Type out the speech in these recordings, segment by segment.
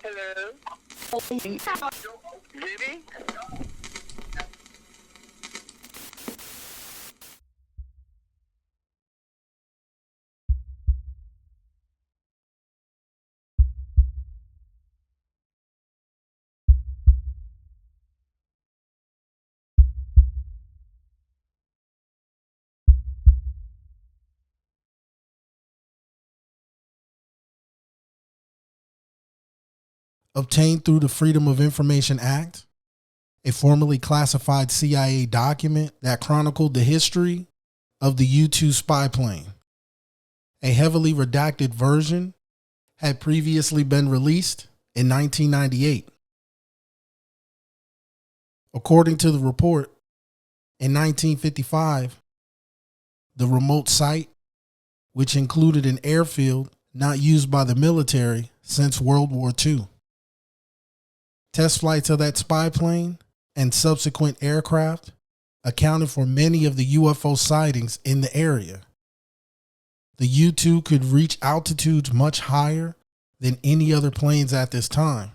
Hello? Really? Obtained through the Freedom of Information Act, a formerly classified CIA document that chronicled the history of the U-2 spy plane. A heavily redacted version had previously been released in 1998. According to the report, in 1955, the remote site, which included an airfield not used by the military since World War II. Test flights of that spy plane and subsequent aircraft accounted for many of the UFO sightings in the area. The U-2 could reach altitudes much higher than any other planes at this time.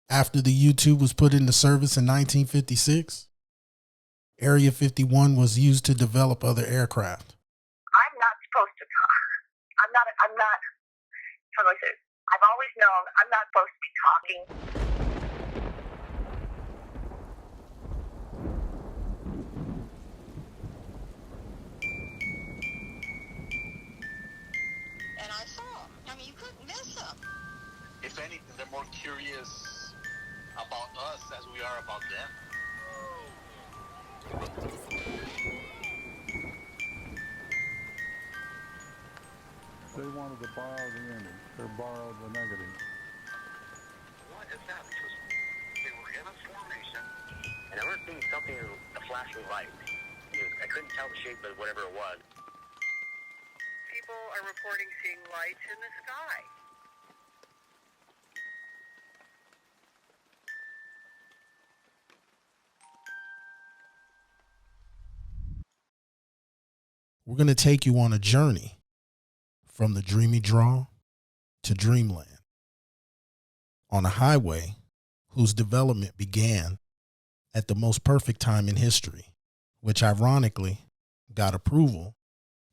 After the U-2 was put into service in 1956, Area 51 was used to develop other aircraft. I'm not supposed to talk. How do I say it? I've always known I'm not supposed to be talking. And I saw them. I mean, you couldn't miss them. If anything, they're more curious about us as we are about them. They wanted to borrow the image, or borrow the negative. What is that? Because they were in a formation, and I remember seeing something, a flashing light. I couldn't tell the shape of whatever it was. People are reporting seeing lights in the sky. We're going to take you on a journey from the dreamy draw to dreamland, on a highway whose development began at the most perfect time in history, which ironically got approval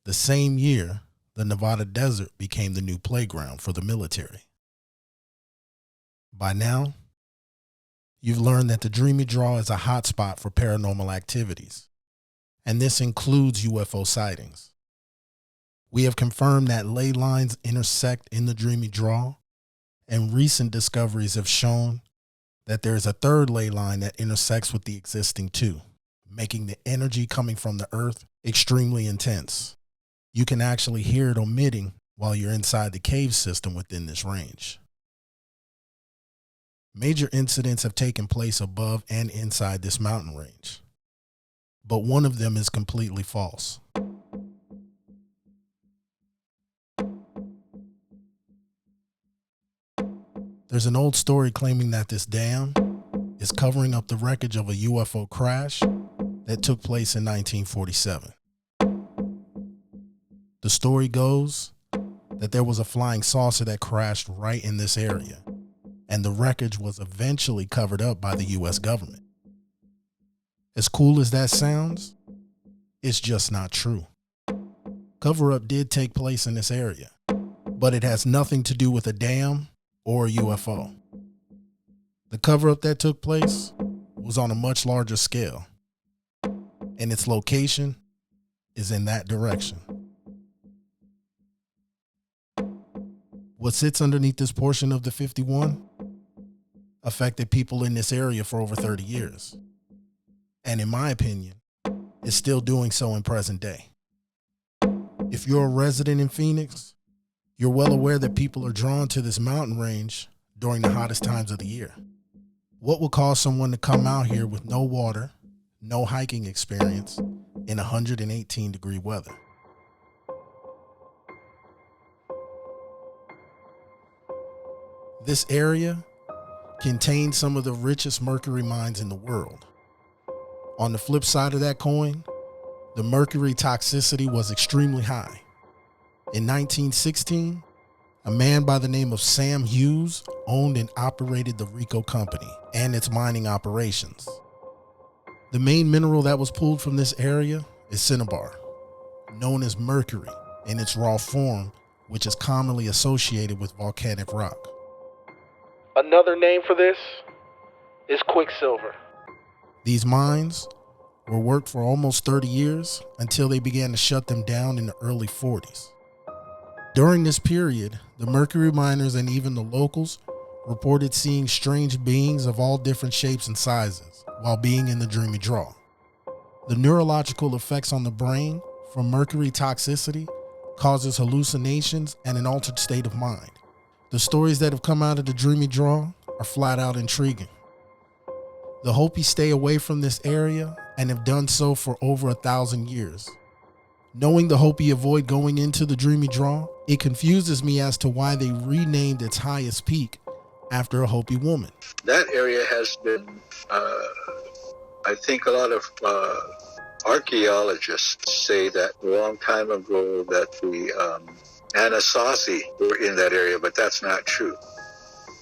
the same year the Nevada desert became the new playground for the military. By now, you've learned that the dreamy draw is a hotspot for paranormal activities, and this includes UFO sightings. We have confirmed that ley lines intersect in the dreamy draw, and recent discoveries have shown that there is a third ley line that intersects with the existing two, making the energy coming from the earth extremely intense. You can actually hear it emitting while you're inside the cave system within this range. Major incidents have taken place above and inside this mountain range, but one of them is completely false. There's an old story claiming that this dam is covering up the wreckage of a UFO crash that took place in 1947. The story goes that there was a flying saucer that crashed right in this area, and the wreckage was eventually covered up by the US government. As cool as that sounds, it's just not true. Cover-up did take place in this area, but it has nothing to do with a dam or a UFO. The cover-up that took place was on a much larger scale, and its location is in that direction. What sits underneath this portion of the 51 affected people in this area for over 30 years, and in my opinion, is still doing so in present day. If you're a resident in Phoenix, you're well aware that people are drawn to this mountain range during the hottest times of the year. What would cause someone to come out here with no water, no hiking experience, in 118-degree weather? This area contains some of the richest mercury mines in the world. On the flip side of that coin, the mercury toxicity was extremely high. In 1916, A man by the name of Sam Hughes owned and operated the Rico Company and its mining operations. The main mineral that was pulled from this area is cinnabar, known as mercury in its raw form, which is commonly associated with volcanic rock. Another name for this is quicksilver. These mines were worked for almost 30 years until they began to shut them down in the early 40s. During this period, the mercury miners and even the locals reported seeing strange beings of all different shapes and sizes while being in the dreamy draw. The neurological effects on the brain from mercury toxicity causes hallucinations and an altered state of mind. The stories that have come out of the dreamy draw are flat out intriguing. The Hopi stay away from this area and have done so for over 1,000 years. Knowing the Hopi avoid going into the dreamy draw, it confuses me as to why they renamed its highest peak after a Hopi woman. That area has been, I think a lot of archaeologists say that a long time ago that the Anasazi were in that area, but that's not true.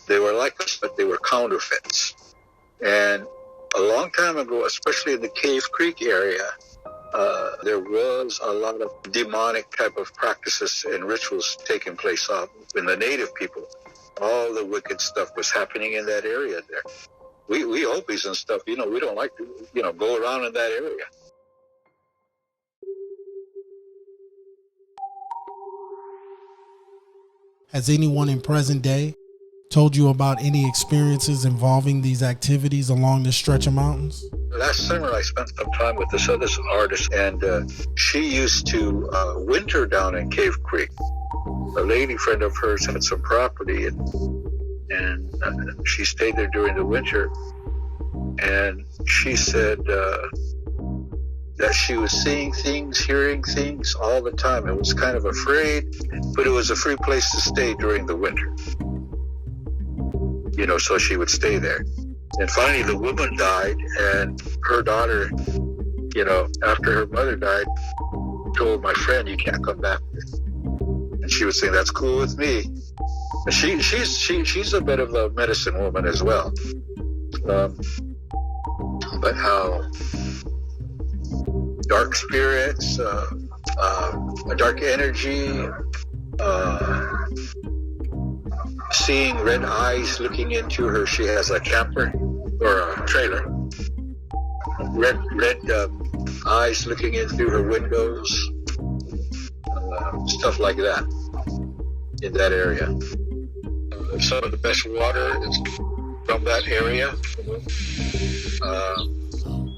They were like us, but they were counterfeits. And a long time ago, especially in the Cave Creek area, there was a lot of demonic type of practices and rituals taking place in the native people. All the wicked stuff was happening in that area there. We Hopis and stuff, we don't like to, go around in that area. Has anyone in present day told you about any experiences involving these activities along this stretch of mountains? Last summer, I spent some time with this other artist, and she used to winter down in Cave Creek. A lady friend of hers had some property, and she stayed there during the winter. And she said that she was seeing things, hearing things all the time. It was kind of afraid, but it was a free place to stay during the winter. So she would stay there. And finally, the woman died, and her daughter, after her mother died, told my friend, "You can't come back." And she was saying, "That's cool with me." And she's a bit of a medicine woman as well. But how dark spirits, a dark energy, seeing red eyes looking into her. She has a camper or a trailer. Red eyes looking in through her windows. Stuff like that in that area. Some of the best water is from that area.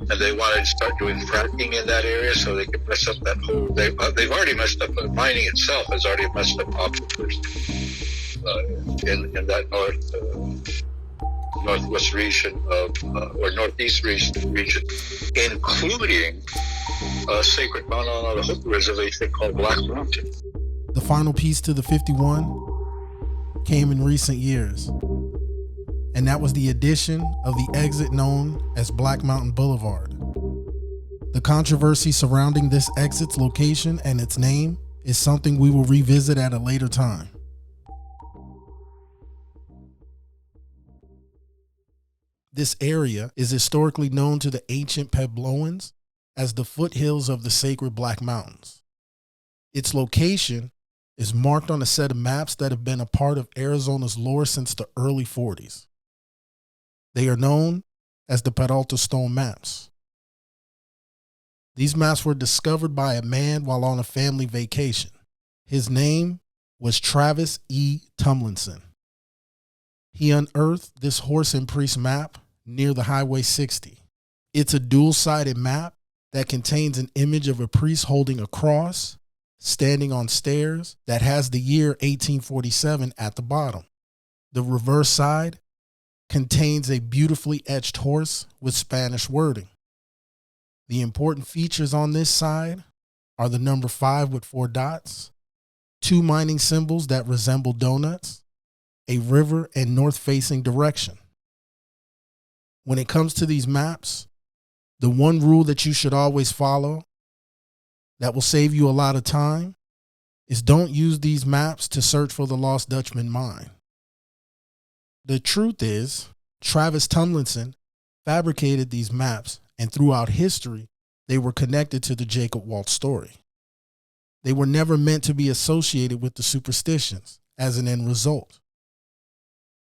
And they wanted to start doing fracking in that area so they could mess up that whole... They've already messed up... Mining itself has already messed up aquifers in that northwest region or northeast region, including a sacred mountain on the Hopi reservation called Black Mountain. The final piece to the 51 came in recent years, and that was the addition of the exit known as Black Mountain Boulevard. The controversy surrounding this exit's location and its name is something we will revisit at a later time. This area is historically known to the ancient Puebloans as the foothills of the sacred Black Mountains. Its location is marked on a set of maps that have been a part of Arizona's lore since the early 40s. They are known as the Peralta Stone Maps. These maps were discovered by a man while on a family vacation. His name was Travis E. Tumlinson. He unearthed this horse and priest map near the Highway 60. It's a dual-sided map that contains an image of a priest holding a cross, standing on stairs that has the year 1847 at the bottom. The reverse side contains a beautifully etched horse with Spanish wording. The important features on this side are the number 5 with 4 dots, 2 mining symbols that resemble donuts, a river and north-facing direction. When it comes to these maps, the one rule that you should always follow that will save you a lot of time is don't use these maps to search for the lost Dutchman mine. The truth is, Travis Tomlinson fabricated these maps, and throughout history, they were connected to the Jacob Waltz story. They were never meant to be associated with the superstitions as an end result.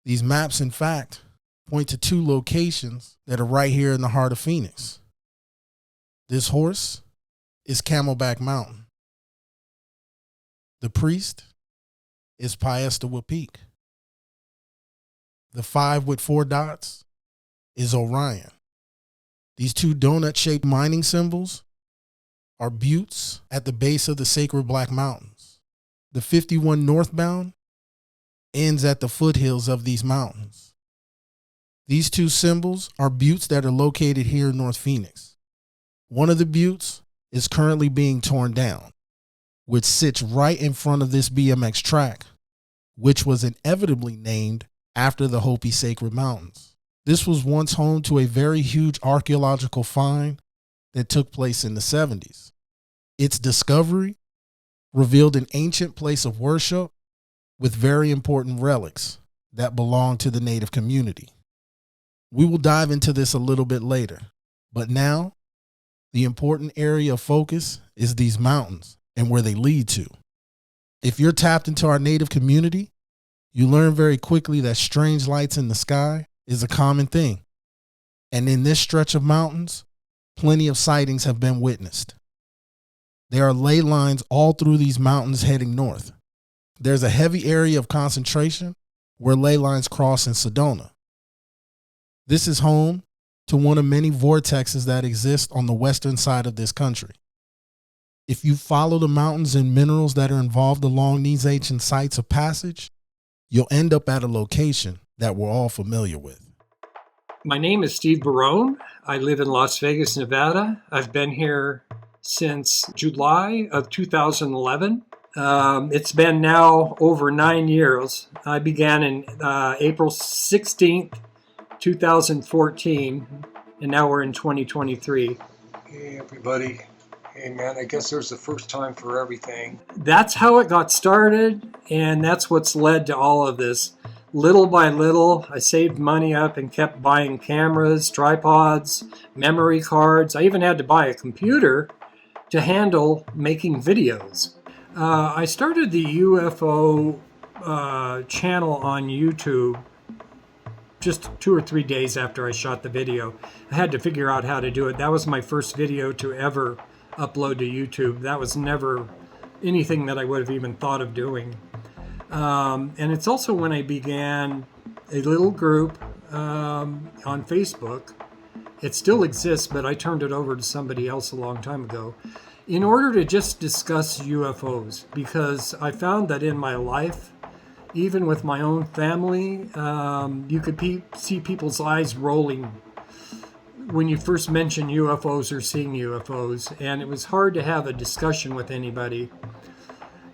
These maps, in fact, point to two locations that are right here in the heart of Phoenix. This horse is Camelback Mountain. The priest is Piestewa Peak. The 5 with 4 dots is Orion. These two donut-shaped mining symbols are buttes at the base of the sacred Black Mountains. The 51 northbound ends at the foothills of these mountains. These two symbols are buttes that are located here in North Phoenix. One of the buttes is currently being torn down, which sits right in front of this BMX track, which was inevitably named after the Hopi Sacred Mountains. This was once home to a very huge archaeological find that took place in the 70s. Its discovery revealed an ancient place of worship with very important relics that belonged to the native community. We will dive into this a little bit later, but now the important area of focus is these mountains and where they lead to. If you're tapped into our native community, you learn very quickly that strange lights in the sky is a common thing. And in this stretch of mountains, plenty of sightings have been witnessed. There are ley lines all through these mountains heading north. There's a heavy area of concentration where ley lines cross in Sedona. This is home to one of many vortexes that exist on the western side of this country. If you follow the mountains and minerals that are involved along these ancient sites of passage, you'll end up at a location that we're all familiar with. My name is Steve Barone. I live in Las Vegas, Nevada. I've been here since July of 2011. It's been now over 9 years. I began in April 16th, 2014, and now we're in 2023. Hey everybody. Hey man, I guess there's a first time for everything. That's how it got started, and that's what's led to all of this. Little by little, I saved money up and kept buying cameras, tripods, memory cards. I even had to buy a computer to handle making videos. I started the UFO channel on YouTube just 2 or 3 days after I shot the video. I had to figure out how to do it. That was my first video to ever upload to YouTube. That was never anything that I would have even thought of doing. And it's also when I began a little group on Facebook. It still exists, but I turned it over to somebody else a long time ago in order to just discuss UFOs, because I found that in my life, even with my own family, you could see people's eyes rolling when you first mention UFOs or seeing UFOs, and it was hard to have a discussion with anybody.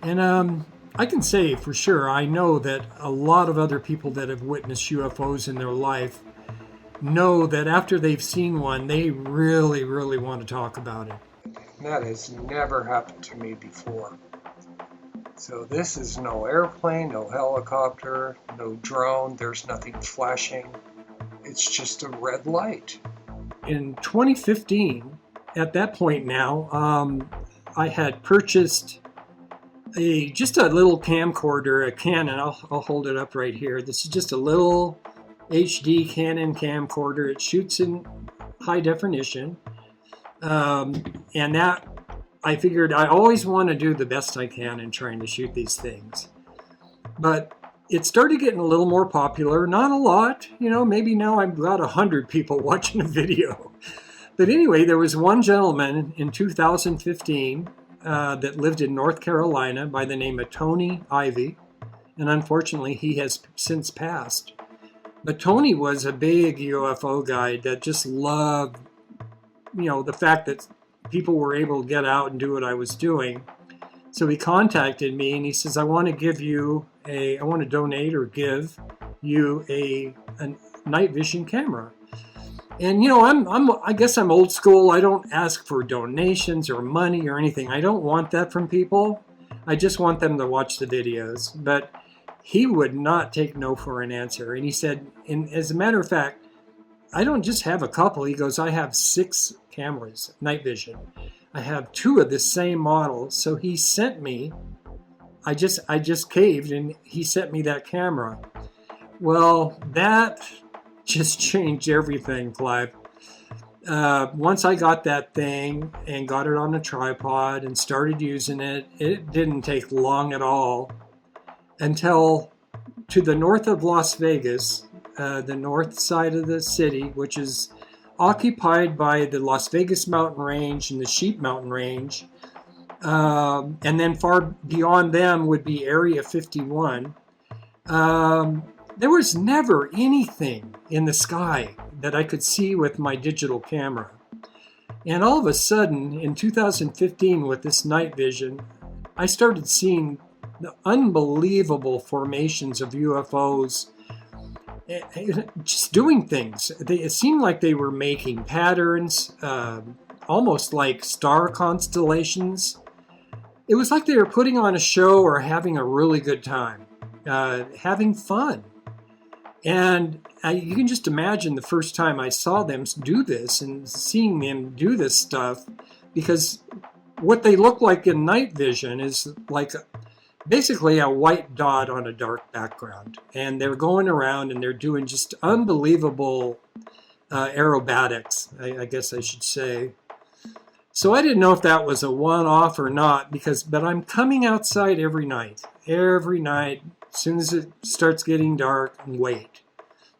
And I can say for sure, I know that a lot of other people that have witnessed UFOs in their life know that after they've seen one, they really, really want to talk about it. And that has never happened to me before. So this is no airplane, no helicopter, no drone, there's nothing flashing. It's just a red light. In 2015, at that point now, I had purchased just a little camcorder, a Canon. I'll hold it up right here. This is just a little HD Canon camcorder. It shoots in high definition. And that, I figured I always want to do the best I can in trying to shoot these things. But it started getting a little more popular. Not a lot, maybe now I've got 100 people watching a video. But anyway, there was one gentleman in 2015 that lived in North Carolina by the name of Tony Ivy. And unfortunately, he has since passed. But Tony was a big UFO guy that just loved, the fact that people were able to get out and do what I was doing. So he contacted me and he says, I want to donate or give you a night vision camera. And I guess I'm old school. I don't ask for donations or money or anything. I don't want that from people. I just want them to watch the videos. But he would not take no for an answer. And he said, and as a matter of fact, I don't just have a couple. He goes, I have 6 cameras, night vision. I have 2 of the same model. So he sent me, I just caved, and he sent me that camera. Well, that just changed everything, Clive. Once I got that thing and got it on a tripod and started using it, it didn't take long at all until to the north of Las Vegas, the north side of the city, which is occupied by the Las Vegas mountain range and the Sheep mountain range. And then far beyond them would be Area 51. There was never anything in the sky that I could see with my digital camera. And all of a sudden, in 2015, with this night vision, I started seeing the unbelievable formations of UFOs just doing things. It seemed like they were making patterns, almost like star constellations. It was like they were putting on a show or having a really good time, having fun. And you can just imagine the first time I saw them do this and seeing them do this stuff, because what they look like in night vision is like basically a white dot on a dark background. And they're going around and they're doing just unbelievable aerobatics, I guess I should say. So I didn't know if that was a one-off or not, but I'm coming outside every night, as soon as it starts getting dark, and wait.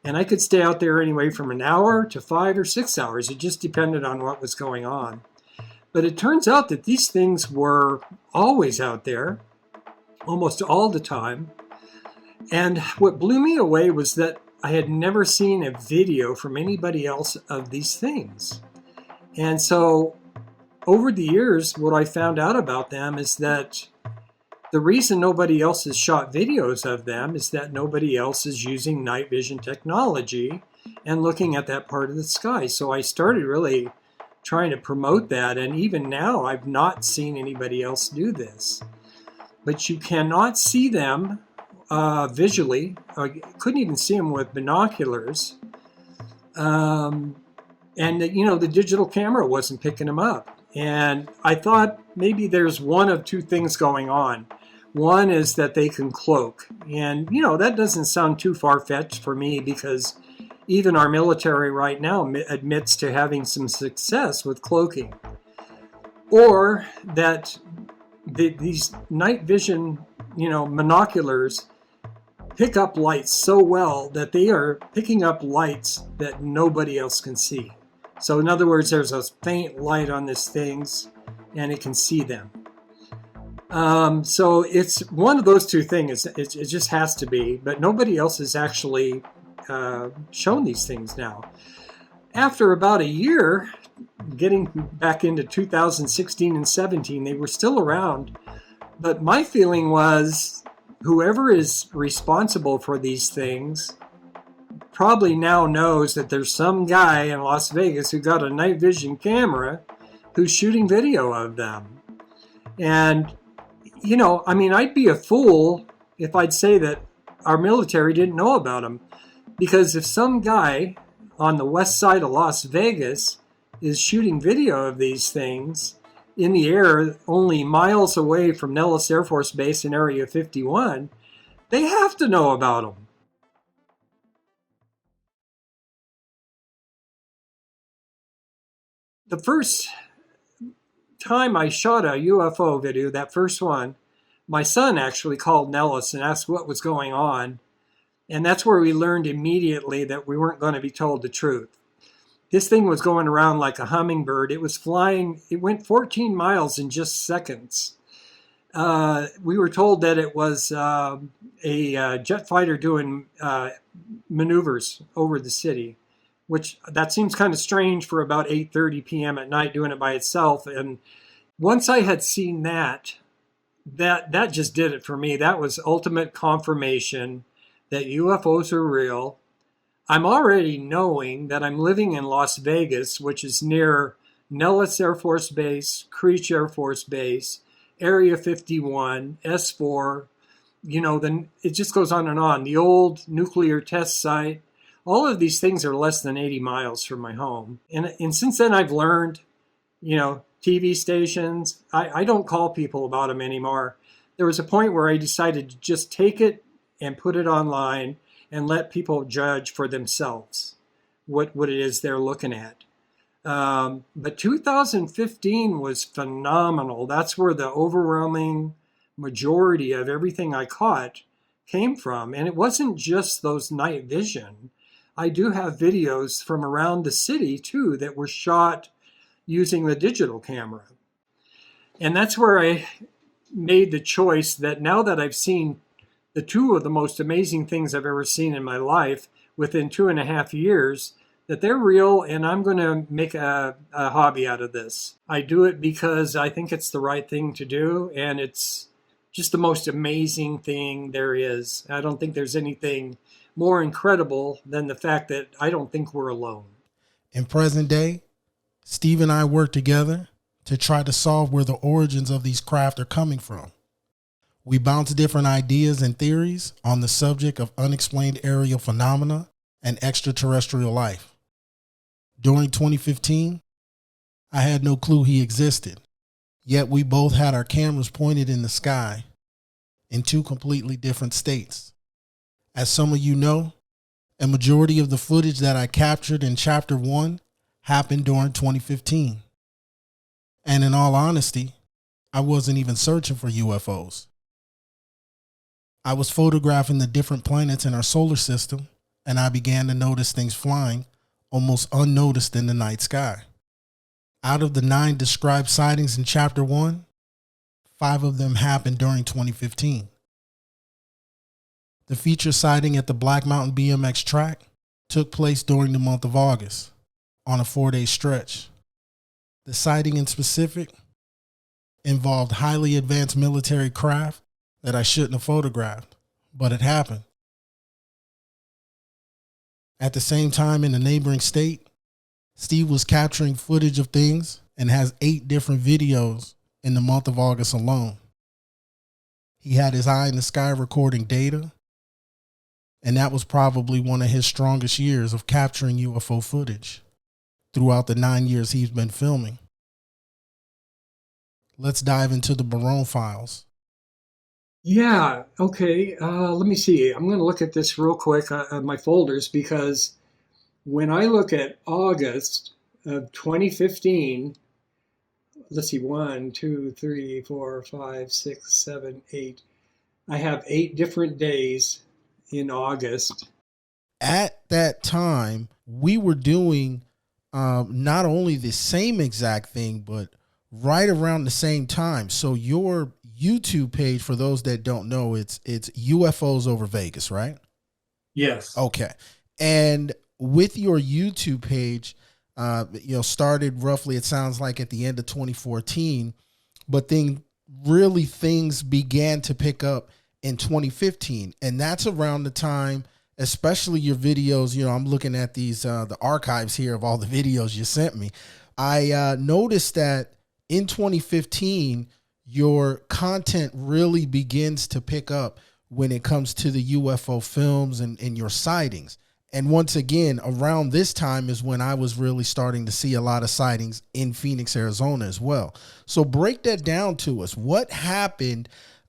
And I could stay out there anyway from an hour to 5 or 6 hours. It just depended on what was going on. But it turns out that these things were always out there, almost all the time. And what blew me away was that I had never seen a video from anybody else of these things. And so over the years, what I found out about them is that the reason nobody else has shot videos of them is that nobody else is using night vision technology and looking at that part of the sky. So I started really trying to promote that. And even now, I've not seen anybody else do this. But you cannot see them visually. I couldn't even see them with binoculars. And, the digital camera wasn't picking them up. And I thought maybe there's one of 2 things going on. One is that they can cloak. And, that doesn't sound too far-fetched for me, because even our military right now admits to having some success with cloaking. Or that these night vision, binoculars pick up lights so well that they are picking up lights that nobody else can see. So in other words, there's a faint light on these things and it can see them. So it's one of those 2 things. It just has to be, but nobody else has actually shown these things now. After about a year, getting back into 2016 and 17, they were still around. But my feeling was whoever is responsible for these things probably now knows that there's some guy in Las Vegas who got a night vision camera who's shooting video of them. And, I'd be a fool if I'd say that our military didn't know about them. Because if some guy on the west side of Las Vegas is shooting video of these things in the air only miles away from Nellis Air Force Base in Area 51, they have to know about them. The first time I shot a UFO video, that first one, my son actually called Nellis and asked what was going on. And that's where we learned immediately that we weren't going to be told the truth. This thing was going around like a hummingbird. It was flying. It went 14 miles in just seconds. We were told that it was a jet fighter doing maneuvers over the city, which that seems kind of strange for about 8:30 p.m. at night doing it by itself. And once I had seen that just did it for me. That was ultimate confirmation that UFOs are real. I'm already knowing that I'm living in Las Vegas, which is near Nellis Air Force Base, Creech Air Force Base, Area 51, S4, then it just goes on and on. The old nuclear test site, all of these things are less than 80 miles from my home. And since then I've learned, TV stations, I don't call people about them anymore. There was a point where I decided to just take it and put it online and let people judge for themselves what it is they're looking at. But 2015 was phenomenal. That's where the overwhelming majority of everything I caught came from. And it wasn't just those night vision. I do have videos from around the city too that were shot using the digital camera. And that's where I made the choice that now that I've seen the two of the most amazing things I've ever seen in my life within 2.5 years, that they're real, and I'm going to make a hobby out of this. I do it because I think it's the right thing to do, and it's just the most amazing thing there is. I don't think there's anything more incredible than the fact that I don't think we're alone. In present day, Steve and I work together to try to solve where the origins of these craft are coming from. We bounce different ideas and theories on the subject of unexplained aerial phenomena and extraterrestrial life. During 2015, I had no clue he existed, yet we both had our cameras pointed in the sky in two completely different states. As some of you know, a majority of the footage that I captured in Chapter 1 happened during 2015. And in all honesty, I wasn't even searching for UFOs. I was photographing the different planets in our solar system, and I began to notice things flying almost unnoticed in the night sky. Out of the 9 described sightings in Chapter 1, 5 of them happened during 2015. The feature sighting at the Black Mountain BMX track took place during the month of August on a 4-day stretch. The sighting in specific involved highly advanced military craft that I shouldn't have photographed, but it happened. At the same time, in the neighboring state, Steve was capturing footage of things and has 8 different videos in the month of August alone. He had his eye in the sky recording data, and that was probably one of his strongest years of capturing UFO footage throughout the 9 years he's been filming. Let's dive into the Barone files. Yeah, okay. Let me see. I'm going to look at this real quick on my folders, because when I look at August of 2015, let's see, 1, 2, 3, 4, 5, 6, 7, 8. I have 8 different days in August. At that time, we were doing not only the same exact thing, but right around the same time. So your YouTube page, for those that don't know, it's UFOs over Vegas, right? Yes. Okay. And with your YouTube page, started roughly, it sounds like at the end of 2014, but then really things began to pick up in 2015. And that's around the time, especially your videos, I'm looking at these, the archives here of all the videos you sent me. I noticed that in 2015, your content really begins to pick up when it comes to the UFO films and your sightings. And once again, around this time is when I was really starting to see a lot of sightings in Phoenix, Arizona as well. So break that down to us. What happened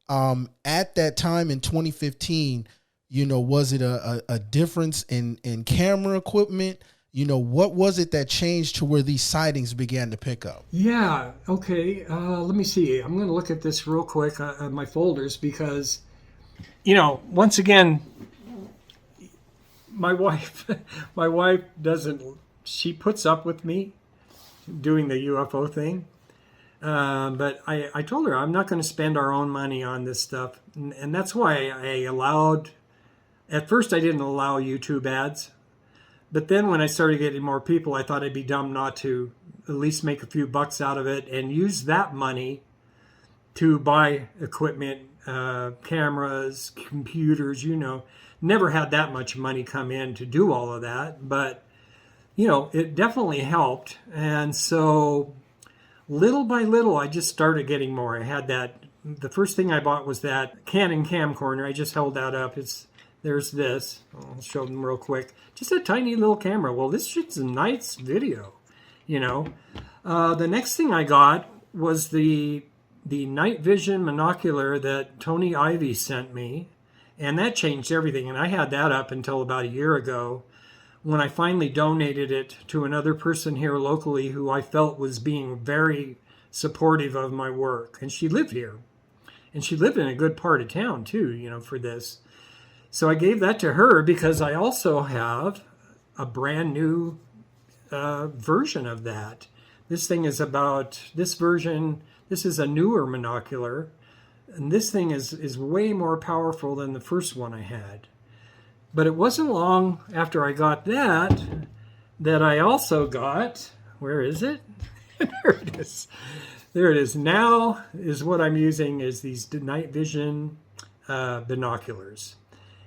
at that time in 2015? Was it a difference in camera equipment? What was it that changed to where these sightings began to pick up? Yeah, okay. Let me see. I'm going to look at this real quick on my folders, because, once again, my wife she puts up with me doing the UFO thing. But I told her I'm not going to spend our own money on this stuff. And that's why at first I didn't allow YouTube ads. But then when I started getting more people, I thought I'd be dumb not to at least make a few bucks out of it and use that money to buy equipment, cameras, computers, Never had that much money come in to do all of that, but, it definitely helped. And so little by little, I just started getting more. I had that. The first thing I bought was that Canon camcorder. I just held that up. There's this. I'll show them real quick. Just a tiny little camera. Well, this shit's a nice video, you know. The next thing I got was the night vision monocular that Tony Ivy sent me, and that changed everything. And I had that up until about a year ago, when I finally donated it to another person here locally who I felt was being very supportive of my work. And she lived here. And she lived in a good part of town too, you know, for this. So I gave that to her because I also have a brand new version of that. This thing is about, this version, this is a newer monocular. And this thing is way more powerful than the first one I had. But it wasn't long after I got that I also got, where is it? There it is. There it is. Now is what I'm using is these night vision binoculars.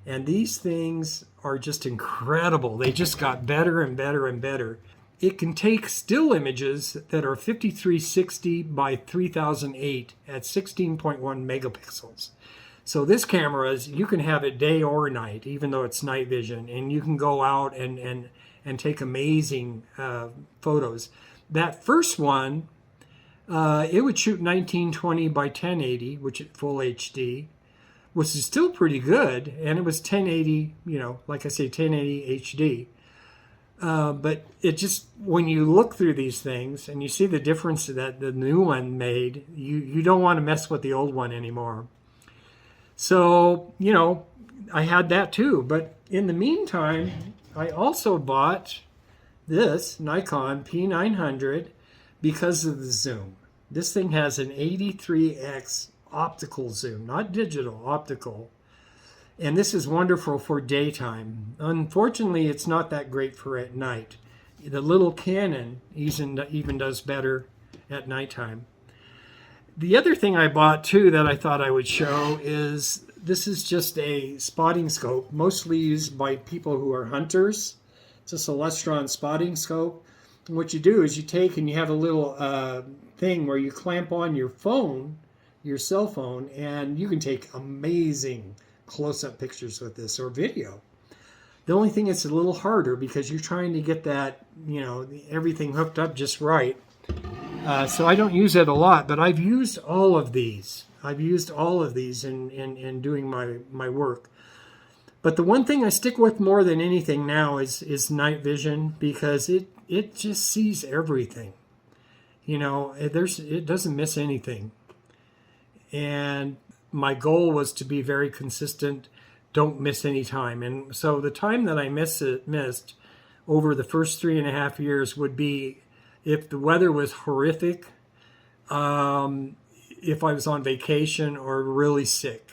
And these things are just incredible. They just got better and better and better. It can take still images that are 5360 by 3008 at 16.1 megapixels. So this camera is, you can have it day or night, even though it's night vision, and you can go out and take amazing photos. That first one, it would shoot 1920 by 1080, which is full HD, which is still pretty good, and it was 1080, you know, like I say, 1080 HD. But it just, when you look through these things and you see the difference that the new one made, you don't want to mess with the old one anymore. So, you know, I had that too. But in the meantime, I also bought this Nikon P900 because of the zoom. This thing has an 83x optical zoom, not digital, optical. And this is wonderful for daytime. Unfortunately, it's not that great for at night. The little Canon even does better at nighttime. The other thing I bought too that I thought I would show is, this is just a spotting scope, mostly used by people who are hunters. It's a Celestron spotting scope. And what you do is you take and you have a little thing where you clamp on your phone, your cell phone, and you can take amazing close-up pictures with this, or video. The only thing it's a little harder because you're trying to get that, you know, everything hooked up just right. So I don't use it a lot, but I've used all of these. I've used all of these in doing my work. But the one thing I stick with more than anything now is night vision, because it just sees everything. You know, it doesn't miss anything. And my goal was to be very consistent, don't miss any time. And so the time that I missed over the first 3.5 years would be if the weather was horrific, if I was on vacation or really sick.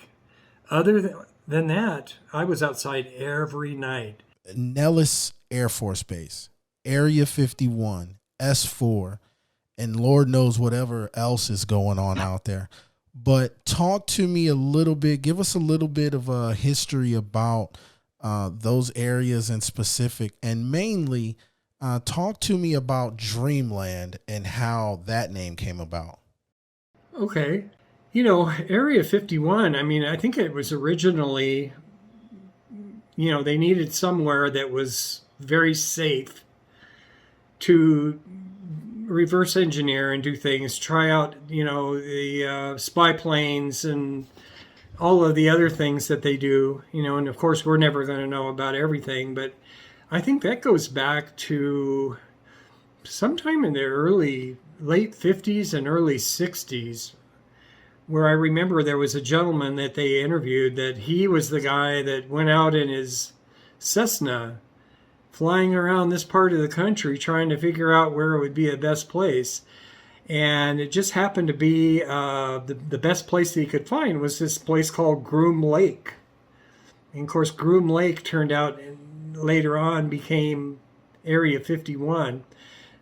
Other than that, I was outside every night. Nellis Air Force Base, Area 51, S4, and Lord knows whatever else is going on out there. But talk to me a little bit, give us a little bit of a history about those areas in specific, and mainly talk to me about Dreamland and how that name came about. Okay. You know, Area 51, I mean, I think it was originally, you know, they needed somewhere that was very safe to reverse engineer and do things, try out, you know, the spy planes and all of the other things that they do, you know, and of course we're never going to know about everything, but I think that goes back to sometime in the late 50s and early 60s, where I remember there was a gentleman that they interviewed that he was the guy that went out in his Cessna flying around this part of the country trying to figure out where it would be the best place. And it just happened to be the best place that he could find was this place called Groom Lake. And of course, Groom Lake turned out later on became Area 51.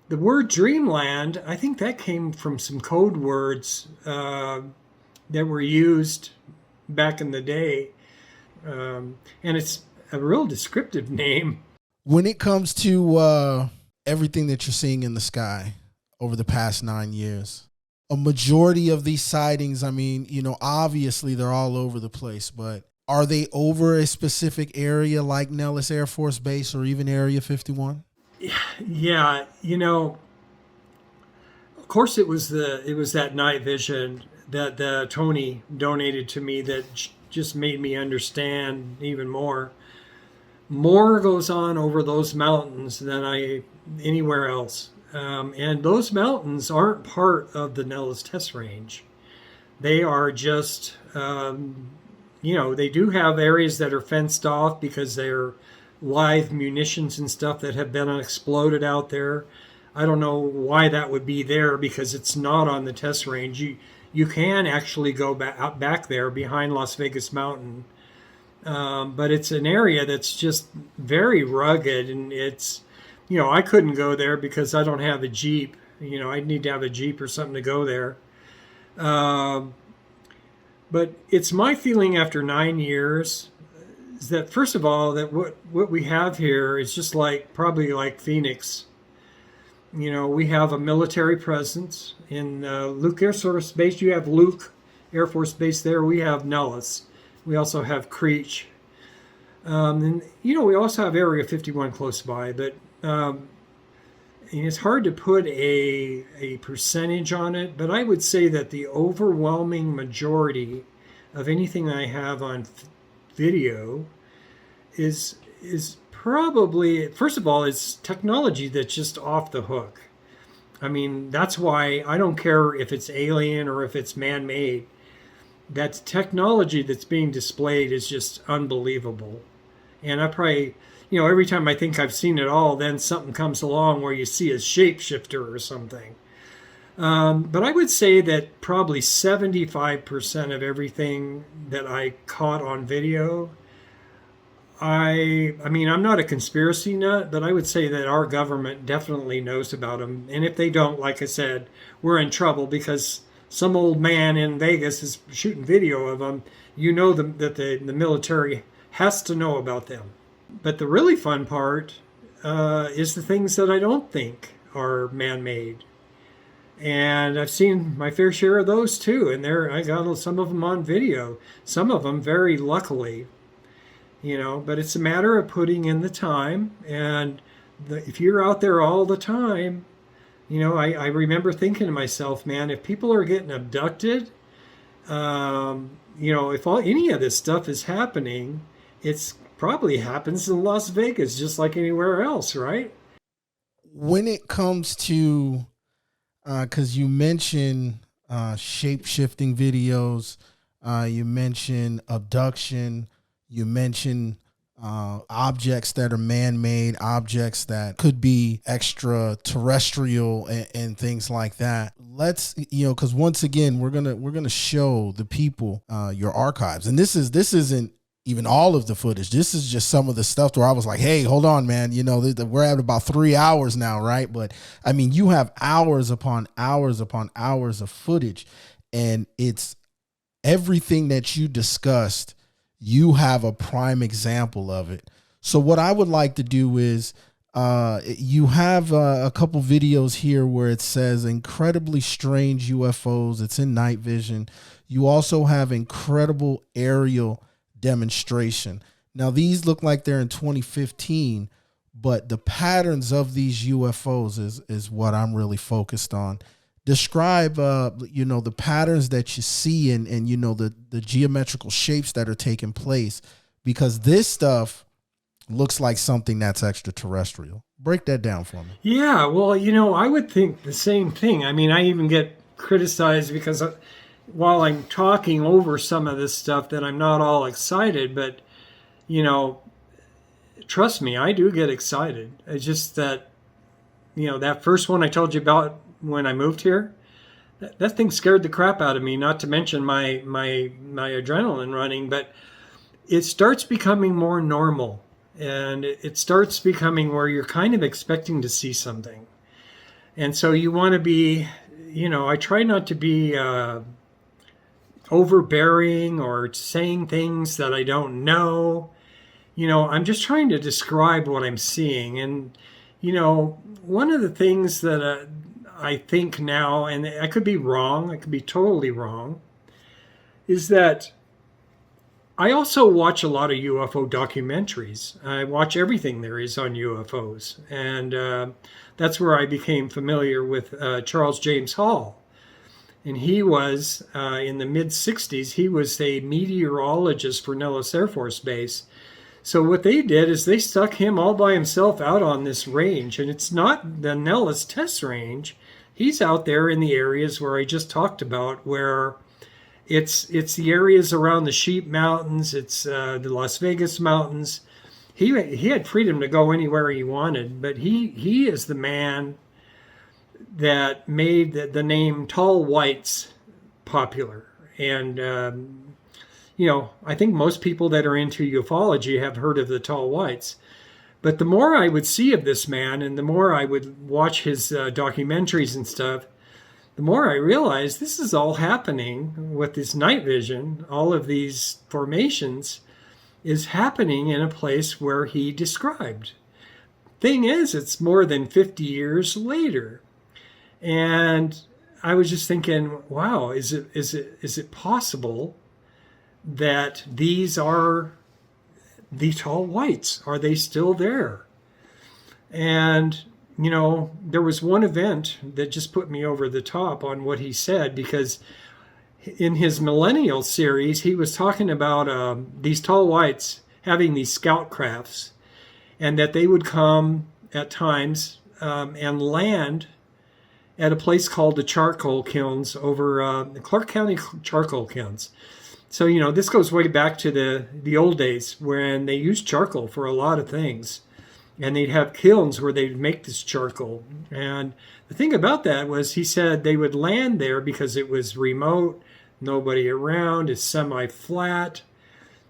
The word Dreamland, I think that came from some code words that were used back in the day. And it's a real descriptive name. When it comes to everything that you're seeing in the sky, over the past 9 years? A majority of these sightings, I mean, obviously they're all over the place, but are they over a specific area like Nellis Air Force Base or even Area 51? Yeah, of course it was that night vision that Tony donated to me that just made me understand even more. More goes on over those mountains than anywhere else. And those mountains aren't part of the Nellis test range. They are just, they do have areas that are fenced off because they're live munitions and stuff that have been exploded out there. I don't know why that would be there because it's not on the test range. You can actually go back there behind Las Vegas Mountain. But it's an area that's just very rugged, and it's, I couldn't go there because I don't have a Jeep. I'd need to have a Jeep or something to go there. But it's my feeling after 9 years is that, first of all, that what we have here is just probably like Phoenix. We have a military presence in Luke Air Force Base. You have Luke Air Force Base there. We have Nellis. We also have Creech. And, we also have Area 51 close by. But and it's hard to put a percentage on it. But I would say that the overwhelming majority of anything I have on video is probably, first of all, it's technology that's just off the hook. I mean, that's why I don't care if it's alien or if it's man-made. That technology that's being displayed is just unbelievable. And I probably, every time I think I've seen it all, then something comes along where you see a shapeshifter or something. But I would say that probably 75% of everything that I caught on video, I mean, I'm not a conspiracy nut, but I would say that our government definitely knows about them. And if they don't, like I said, we're in trouble because some old man in Vegas is shooting video of them. That the military has to know about them. But the really fun part is the things that I don't think are man-made. And I've seen my fair share of those too. And I got some of them on video. Some of them very luckily. But it's a matter of putting in the time. And if you're out there all the time, I remember thinking to myself, man, if people are getting abducted, if any of this stuff is happening, it's probably happens in Las Vegas just like anywhere else, right? When it comes to, because you mentioned shape-shifting videos, you mentioned abduction, you mentioned objects that are man-made, objects that could be extraterrestrial and things like that. Let's, because once again, we're gonna show the people your archives, and this isn't even all of the footage. This is just some of the stuff where I was like, hey, hold on, man. We're at about 3 hours now, right? But I mean, you have hours upon hours upon hours of footage, and it's everything that you discussed. You have a prime example of it. So what I would like to do is you have a couple videos here where it says incredibly strange UFOs. It's in night vision. You also have incredible aerial demonstration. Now, these look like they're in 2015, but the patterns of these UFOs is what I'm really focused on. Describe, the patterns that you see and the geometrical shapes that are taking place, because this stuff looks like something that's extraterrestrial. Break that down for me. Yeah, well, I would think the same thing. I mean, I even get criticized because while I'm talking over some of this stuff that I'm not all excited, but, trust me, I do get excited. It's just that, that first one I told you about when I moved here, that thing scared the crap out of me, not to mention my adrenaline running, but it starts becoming more normal, and it starts becoming where you're kind of expecting to see something. And so you want to be, I try not to be overbearing or saying things that I don't know. I'm just trying to describe what I'm seeing. And, one of the things that I think now, and I could be wrong, I could be totally wrong, is that I also watch a lot of UFO documentaries. I watch everything there is on UFOs. And that's where I became familiar with Charles James Hall. And he was, in the mid-60s, he was a meteorologist for Nellis Air Force Base. So what they did is they stuck him all by himself out on this range. And it's not the Nellis test range. He's out there in the areas where I just talked about, where it's the areas around the Sheep Mountains, it's the Las Vegas Mountains. He had freedom to go anywhere he wanted, but he is the man that made the name Tall Whites popular. And, I think most people that are into ufology have heard of the Tall Whites. But the more I would see of this man and the more I would watch his documentaries and stuff, the more I realized this is all happening with this night vision. All of these formations is happening in a place where he described. Thing is, it's more than 50 years later. And I was just thinking, wow, is it possible that these are the Tall Whites? Are they still there? And, there was one event that just put me over the top on what he said, because in his Millennial series, he was talking about these Tall Whites having these scout crafts, and that they would come at times and land at a place called the charcoal kilns over the Clark County charcoal kilns. So, this goes way back to the old days when they used charcoal for a lot of things. And they'd have kilns where they'd make this charcoal. And the thing about that was, he said they would land there because it was remote, nobody around, it's semi-flat,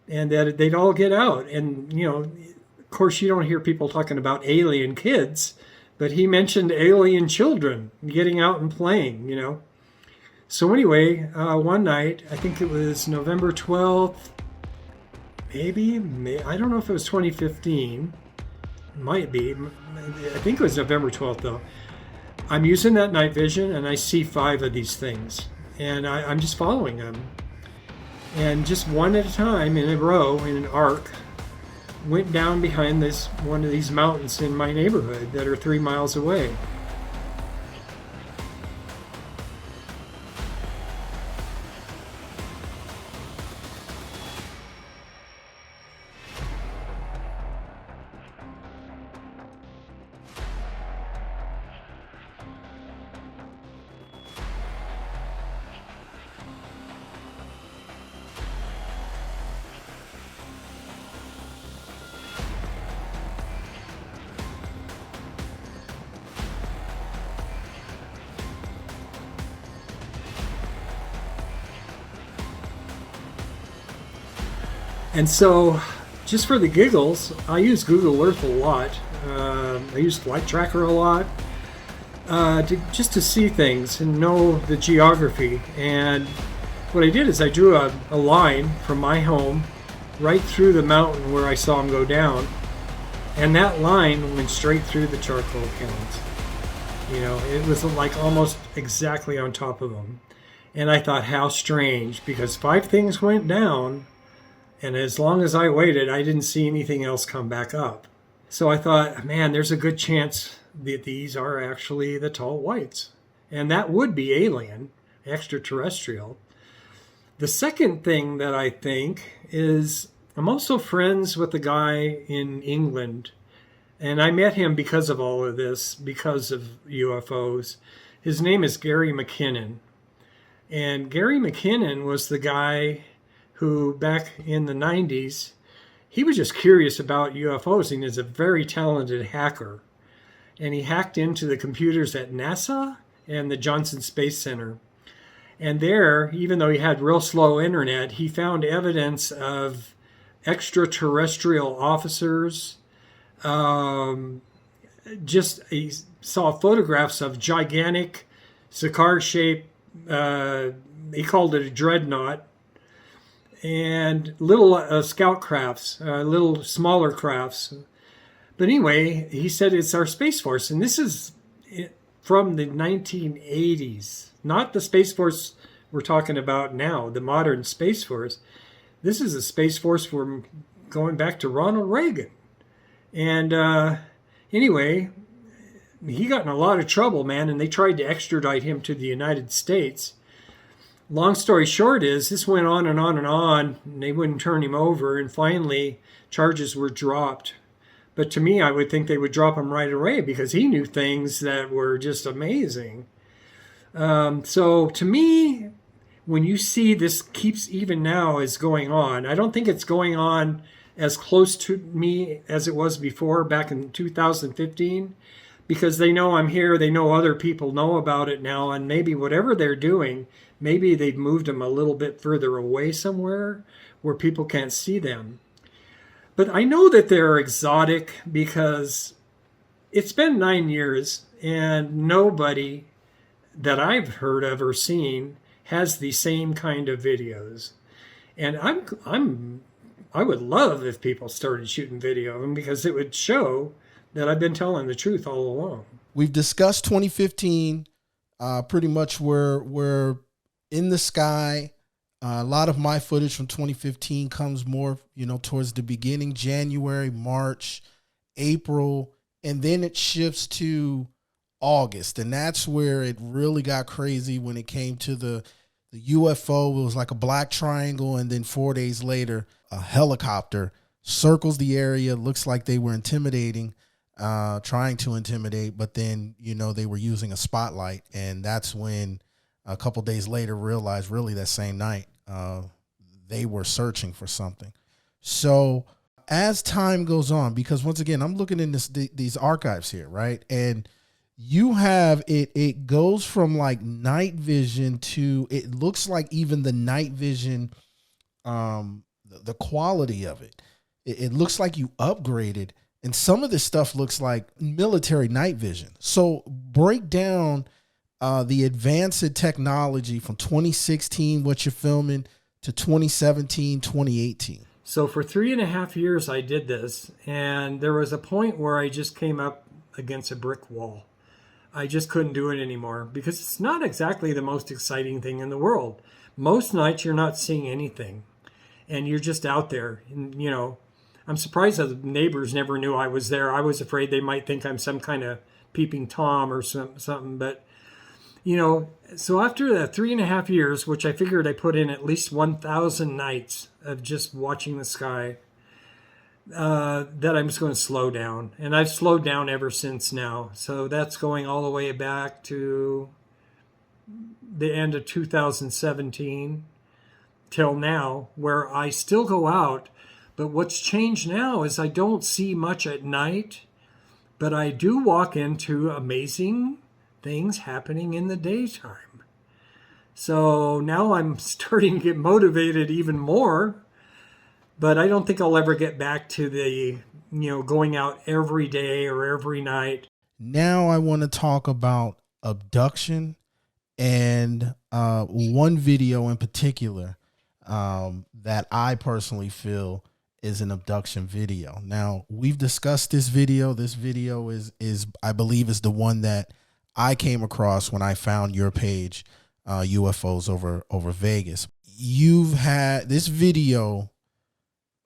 and that they'd all get out. And, of course, you don't hear people talking about alien kids, but he mentioned alien children getting out and playing, So anyway, one night, I think it was November 12th, maybe, I don't know if it was 2015. Might be. I think it was November 12th, though. I'm using that night vision, and I see 5 of these things. And I'm just following them. And just one at a time, in a row, in an arc, went down behind one of these mountains in my neighborhood that are 3 miles away. And so, just for the giggles, I use Google Earth a lot. I use Flight Tracker a lot, just to see things and know the geography. And what I did is I drew a line from my home right through the mountain where I saw him go down, and that line went straight through the charcoal kilns. It was like almost exactly on top of them. And I thought, how strange, because 5 things went down, and as long as I waited, I didn't see anything else come back up. So I thought, man, there's a good chance that these are actually the Tall Whites. And that would be alien, extraterrestrial. The second thing that I think is, I'm also friends with a guy in England. And I met him because of all of this, because of UFOs. His name is Gary McKinnon. And Gary McKinnon was the guy who, back in the 90s, he was just curious about UFOs, and is a very talented hacker. And he hacked into the computers at NASA and the Johnson Space Center. And there, even though he had real slow internet, he found evidence of extraterrestrial officers. He saw photographs of gigantic cigar-shaped, he called it a dreadnought, and little scout crafts, little smaller crafts. But anyway, he said it's our Space Force. And this is from the 1980s, not the Space Force we're talking about now, the modern Space Force. This is a Space Force from going back to Ronald Reagan. And anyway, he got in a lot of trouble, man, and they tried to extradite him to the United States. Long story short is this went on and on and on, and they wouldn't turn him over, and finally charges were dropped. But to me, I would think they would drop him right away because he knew things that were just amazing. So to me, when you see this keeps even now is going on, I don't think it's going on as close to me as it was before back in 2015, because they know I'm here, they know other people know about it now, and maybe whatever they're doing, maybe they've moved them a little bit further away somewhere where people can't see them. But I know that they're exotic because it's been 9 years and nobody that I've heard of or seen has the same kind of videos. And I would love if people started shooting video of them because it would show that I've been telling the truth all along. We've discussed 2015, pretty much we're in the sky. A lot of my footage from 2015 comes more, towards the beginning, January, March, April, and then it shifts to August. And that's where it really got crazy when it came to the UFO. It was like a black triangle. And then 4 days later, a helicopter circles the area. Looks like they were intimidating, trying to intimidate. But then, they were using a spotlight. And that's when a couple days later realized really that same night they were searching for something. So as time goes on, because once again, I'm looking in these archives here, right? And you have it goes from like night vision to, it looks like even the night vision, the quality of it looks like you upgraded, and some of this stuff looks like military night vision. So break down the advanced technology from 2016, what you're filming, to 2017, 2018. So for 3.5 years, I did this, and there was a point where I just came up against a brick wall. I just couldn't do it anymore because it's not exactly the most exciting thing in the world. Most nights you're not seeing anything, and you're just out there. And, I'm surprised that the neighbors never knew I was there. I was afraid they might think I'm some kind of peeping Tom or something, but so after that 3.5 years, which I figured I put in at least 1,000 nights of just watching the sky, that I'm just going to slow down. And I've slowed down ever since now. So that's going all the way back to the end of 2017 till now, where I still go out. But what's changed now is I don't see much at night, but I do walk into amazing things happening in the daytime. So now I'm starting to get motivated even more, but I don't think I'll ever get back to the, going out every day or every night. Now I want to talk about abduction and one video in particular that I personally feel is an abduction video. Now, we've discussed this video. This video is I believe is the one that I came across when I found your page, UFOs over Vegas. You've had this video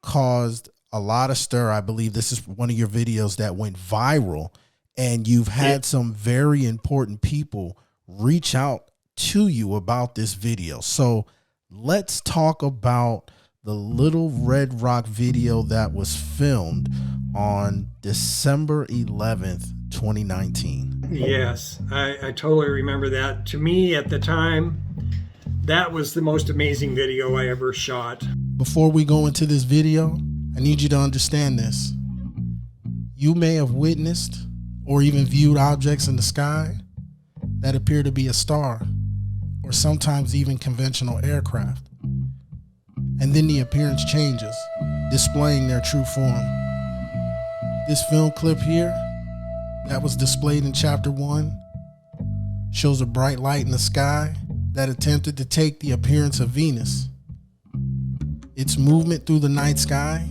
caused a lot of stir. I believe this is one of your videos that went viral, and you've had some very important people reach out to you about this video. So let's talk about the Little Red Rock video that was filmed on December 11th, 2019. Yes, I totally remember that. To me at the time, that was the most amazing video I ever shot. Before we go into this video, I need you to understand this. You may have witnessed or even viewed objects in the sky that appear to be a star, or sometimes even conventional aircraft. And then the appearance changes, displaying their true form. This film clip here that was displayed in chapter 1 shows a bright light in the sky that attempted to take the appearance of Venus. Its movement through the night sky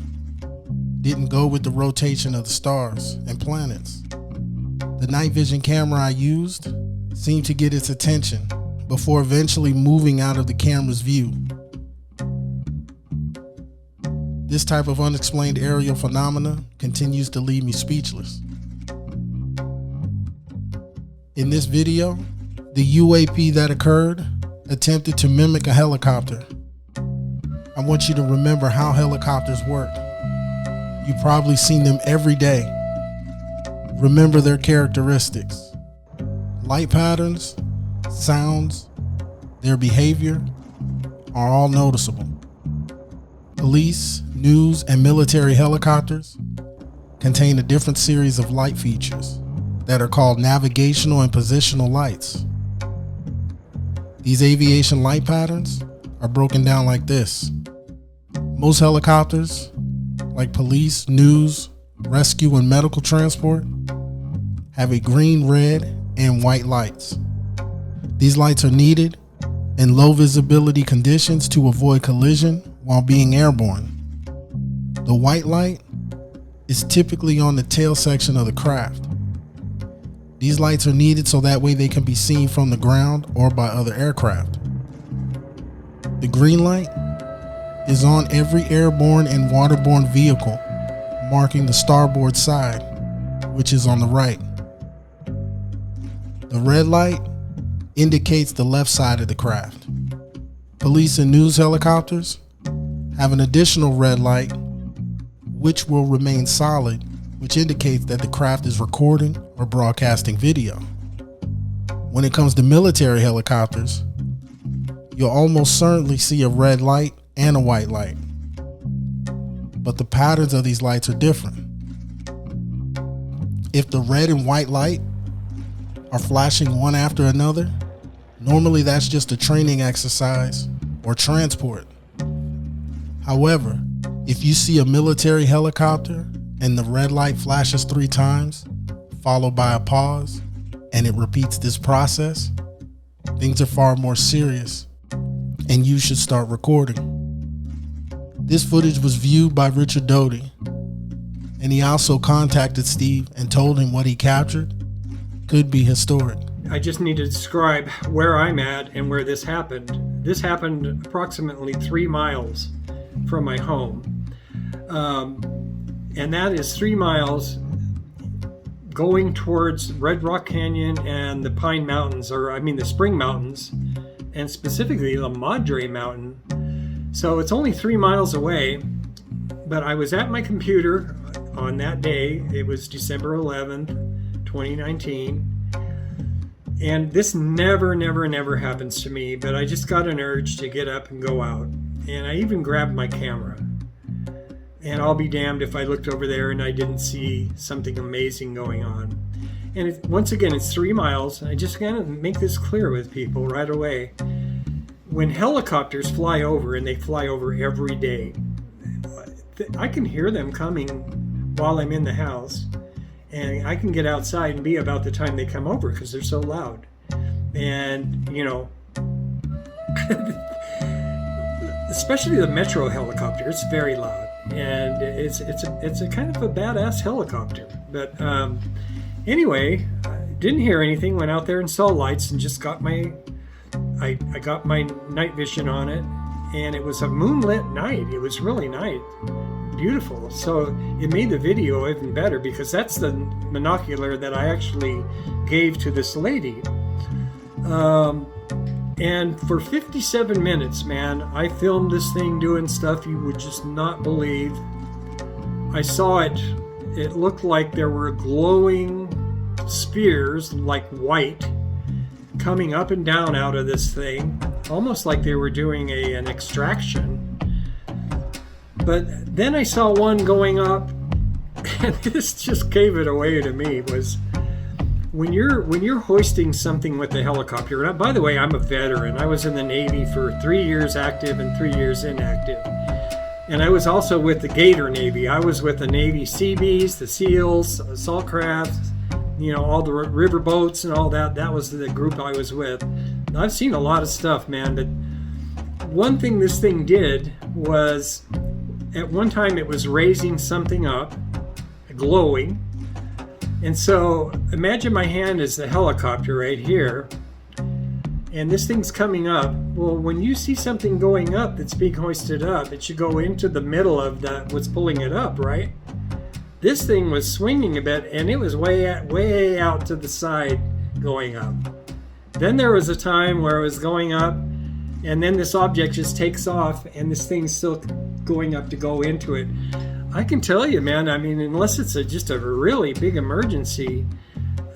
didn't go with the rotation of the stars and planets. The night vision camera I used seemed to get its attention before eventually moving out of the camera's view. This type of unexplained aerial phenomena continues to leave me speechless. In this video, the UAP that occurred attempted to mimic a helicopter. I want you to remember how helicopters work. You've probably seen them every day. Remember their characteristics. Light patterns, sounds, their behavior are all noticeable. Police, news, and military helicopters contain a different series of light features that are called navigational and positional lights. These aviation light patterns are broken down like this. Most helicopters, like police, news, rescue, and medical transport, have a green, red, and white lights. These lights are needed in low visibility conditions to avoid collision while being airborne. The white light is typically on the tail section of the craft. These lights are needed so that way they can be seen from the ground or by other aircraft. The green light is on every airborne and waterborne vehicle, marking the starboard side, which is on the right. The red light indicates the left side of the craft. Police and news helicopters have an additional red light, which will remain solid, which indicates that the craft is recording or broadcasting video. When it comes to military helicopters, you'll almost certainly see a red light and a white light, but the patterns of these lights are different. If the red and white light are flashing one after another, normally that's just a training exercise or transport. However, if you see a military helicopter and the red light flashes 3 times, followed by a pause, and it repeats this process, things are far more serious, and you should start recording. This footage was viewed by Richard Doty, and he also contacted Steve and told him what he captured could be historic. I just need to describe where I'm at and where this happened. This happened approximately 3 miles from my home. And that is 3 miles going towards Red Rock Canyon and the Pine Mountains, the Spring Mountains, and specifically the Madre Mountain. So it's only 3 miles away, but I was at my computer on that day. It was December 11th, 2019. And this never happens to me, but I just got an urge to get up and go out. And I even grabbed my camera. And I'll be damned if I looked over there and I didn't see something amazing going on. And once again, it's 3 miles. I just gotta make this clear with people right away. When helicopters fly over, and they fly over every day, I can hear them coming while I'm in the house. And I can get outside and be about the time they come over because they're so loud. And, especially the Metro helicopter, it's very loud. And it's a kind of a badass helicopter. But anyway, I didn't hear anything, went out there and saw lights and just got I got my night vision on it, and it was a moonlit night. It was really nice. Beautiful. So it made the video even better because that's the monocular that I actually gave to this lady. And for 57 minutes, man, I filmed this thing doing stuff you would just not believe. I saw it. It looked like there were glowing spheres, like white, coming up and down out of this thing, almost like they were doing an extraction. But then I saw one going up, and this just gave it away to me, was when you're hoisting something with a helicopter. And by the way, I'm a veteran. I was in the Navy for 3 years active and 3 years inactive. And I was also with the Gator Navy. I was with the Navy Seabees, the SEALs, assault crafts, all the river boats and all that. That was the group I was with. And I've seen a lot of stuff, man. But one thing this thing did was, at one time it was raising something up, glowing, And so imagine my hand is the helicopter right here, and this thing's coming up. Well, when you see something going up that's being hoisted up, it should go into the middle of that what's pulling it up, right? This thing was swinging a bit, and it was way out to the side going up. Then there was a time where it was going up, and then this object just takes off, and this thing's still going up to go into it. I can tell you, man, I mean, unless it's just a really big emergency,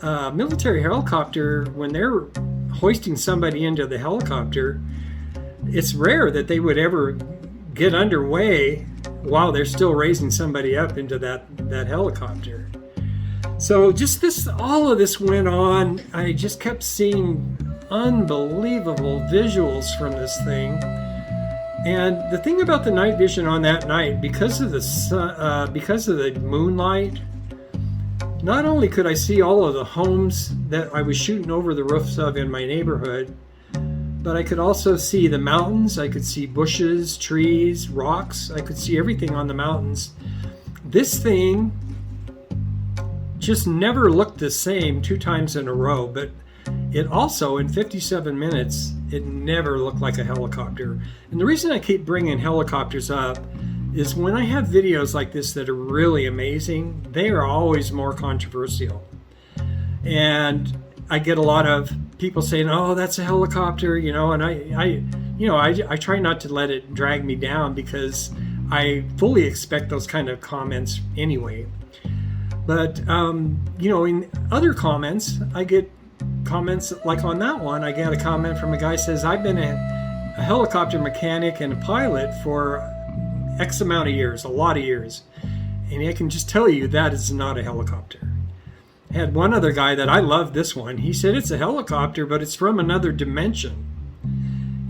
military helicopter, when they're hoisting somebody into the helicopter, it's rare that they would ever get underway while they're still raising somebody up into that helicopter. So just all of this went on. I just kept seeing unbelievable visuals from this thing. And the thing about the night vision on that night, because of the sun, because of the moonlight, not only could I see all of the homes that I was shooting over the roofs of in my neighborhood, but I could also see the mountains. I could see bushes, trees, rocks. I could see everything on the mountains. This thing just never looked the same 2 times in a row, but it also, in 57 minutes, it never looked like a helicopter. And the reason I keep bringing helicopters up is when I have videos like this that are really amazing, they are always more controversial. And I get a lot of people saying, "Oh, that's a helicopter," you know, and I try not to let it drag me down because I fully expect those kind of comments anyway. But, you know, in other comments, I get comments like on that one. I got a comment from a guy says, "I've been a helicopter mechanic and a pilot for X amount of years, a lot of years. And I can just tell you that is not a helicopter." I had one other guy that I loved this one. He said it's a helicopter, but it's from another dimension,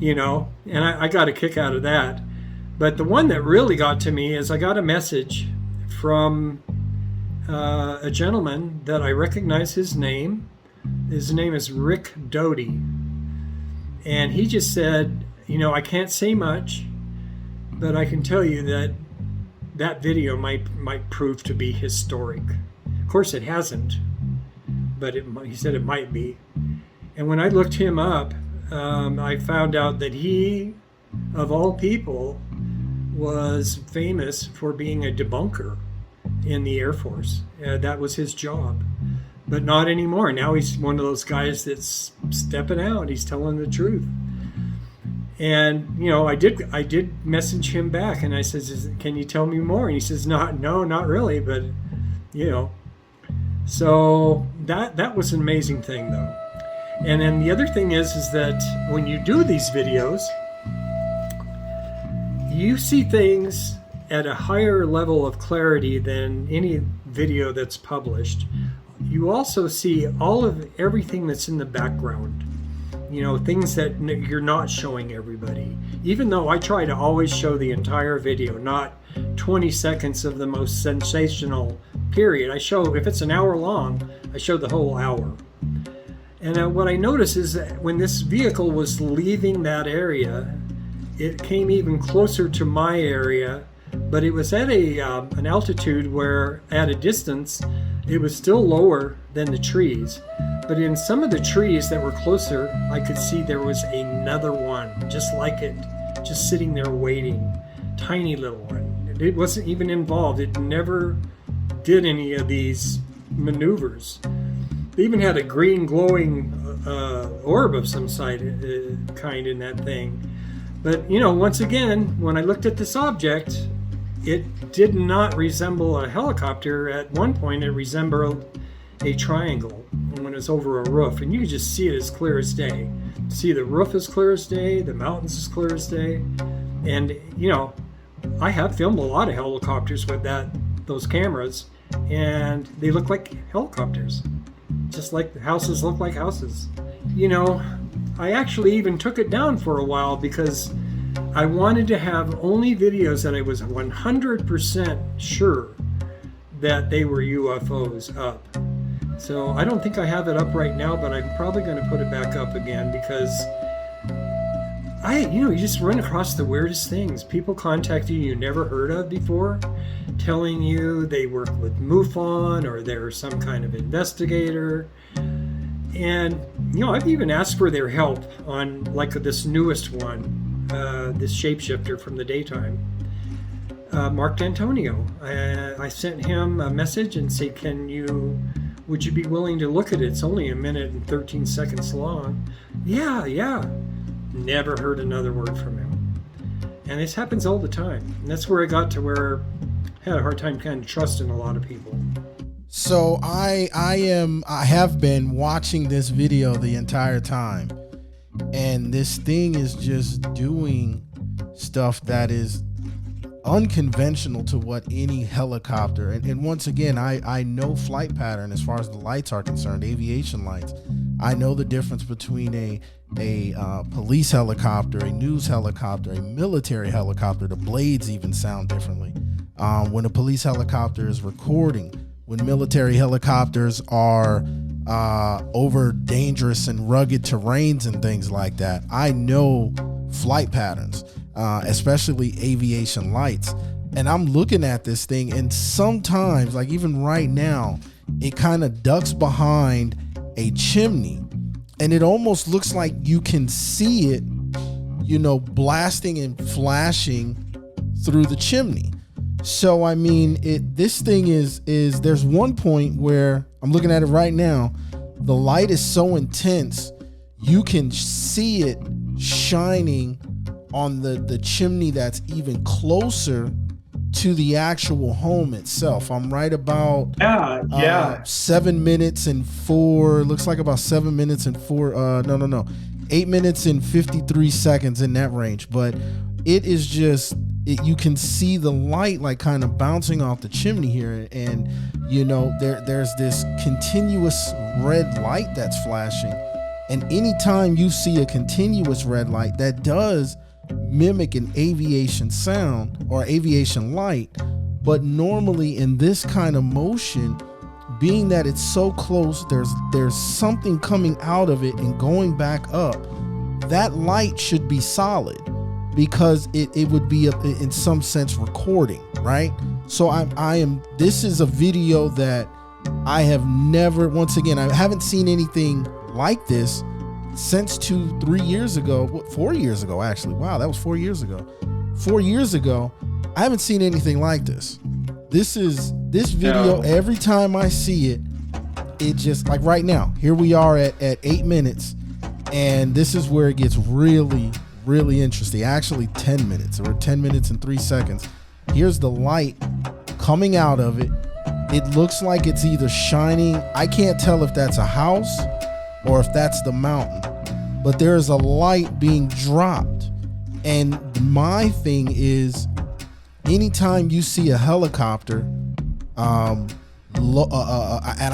you know, and I got a kick out of that. But the one that really got to me is I got a message from a gentleman that I recognize his name. His name is Rick Doty. And he just said, "You know, I can't say much, but I can tell you that that video might prove to be historic." Of course, it hasn't, but he said it might be. And when I looked him up, I found out that he, of all people, was famous for being a debunker in the Air Force. That was his job, but not anymore. Now he's one of those guys that's stepping out. He's telling the truth. And, you know, I did message him back, and I says, "Can you tell me more?" And he says, no, not really, but, you know. So that was an amazing thing, though. And then the other thing is that when you do these videos, you see things at a higher level of clarity than any video that's published. You also see everything that's in the background. You know, things that you're not showing everybody. Even though I try to always show the entire video, not 20 seconds of the most sensational period. I show, if it's an hour long, I show the whole hour. And what I noticed is that when this vehicle was leaving that area, it came even closer to my area, but it was at an altitude where, at a distance, it was still lower than the trees. But in some of the trees that were closer, I could see there was another one, just like it, just sitting there waiting. Tiny little one. It wasn't even involved. It never did any of these maneuvers. They even had a green glowing orb of some kind in that thing. But, you know, once again, when I looked at this object, it did not resemble a helicopter. At one point, it resembled a triangle when it's over a roof, and you can just see it as clear as day. See the roof as clear as day, the mountains as clear as day. And, you know, I have filmed a lot of helicopters with those cameras, and they look like helicopters, just like the houses look like houses. You know, I actually even took it down for a while because I wanted to have only videos that I was 100% sure that they were UFOs up. So I don't think I have it up right now, but I'm probably going to put it back up again because you just run across the weirdest things. People contact you never heard of before, telling you they work with MUFON or they're some kind of investigator. And, I've even asked for their help on like this newest one, this shapeshifter from the daytime, Mark D'Antonio. I sent him a message and said, would you be willing to look at it? It's only 1 minute and 13 seconds long. Yeah. Never heard another word from him. And this happens all the time. And that's where I got to where I had a hard time kind of trusting a lot of people. So I have been watching this video the entire time, and this thing is just doing stuff that is unconventional to what any helicopter, and once again, I know flight pattern as far as the lights are concerned, aviation lights. I know the difference between a police helicopter, a news helicopter, a military helicopter. The blades even sound differently. When a police helicopter is recording, when military helicopters are over dangerous and rugged terrains and things like that. I know flight patterns, especially aviation lights. And I'm looking at this thing, and sometimes, like even right now, it kind of ducks behind a chimney, and it almost looks like you can see it, blasting and flashing through the chimney. So I mean, this thing is there's one point where I'm looking at it right now. The light is so intense, you can see it shining on the chimney that's even closer to the actual home itself. I'm right about 7 minutes and 4. Looks like about 7 minutes and 4. 8 minutes and 53 seconds in that range. But it is just. You can see the light like kind of bouncing off the chimney here, and there's this continuous red light that's flashing, and anytime you see a continuous red light, that does mimic an aviation sound or aviation light. But normally in this kind of motion, being that it's so close, there's something coming out of it and going back up. That light should be solid, because it would be in some sense recording, right? So this is a video that I have never, once again, I haven't seen anything like this since 3 years ago, 4 years ago, actually. Wow, that was 4 years ago. 4 years ago, I haven't seen anything like this. This video, every time I see it, it just, like right now, here we are at 8 minutes, and this is where it gets really interesting. Actually 10 minutes, or 10 minutes and 3 seconds. Here's the light coming out of it. It looks like it's either shining. I can't tell if that's a house or if that's the mountain, but there is a light being dropped. And my thing is, anytime you see a helicopter, and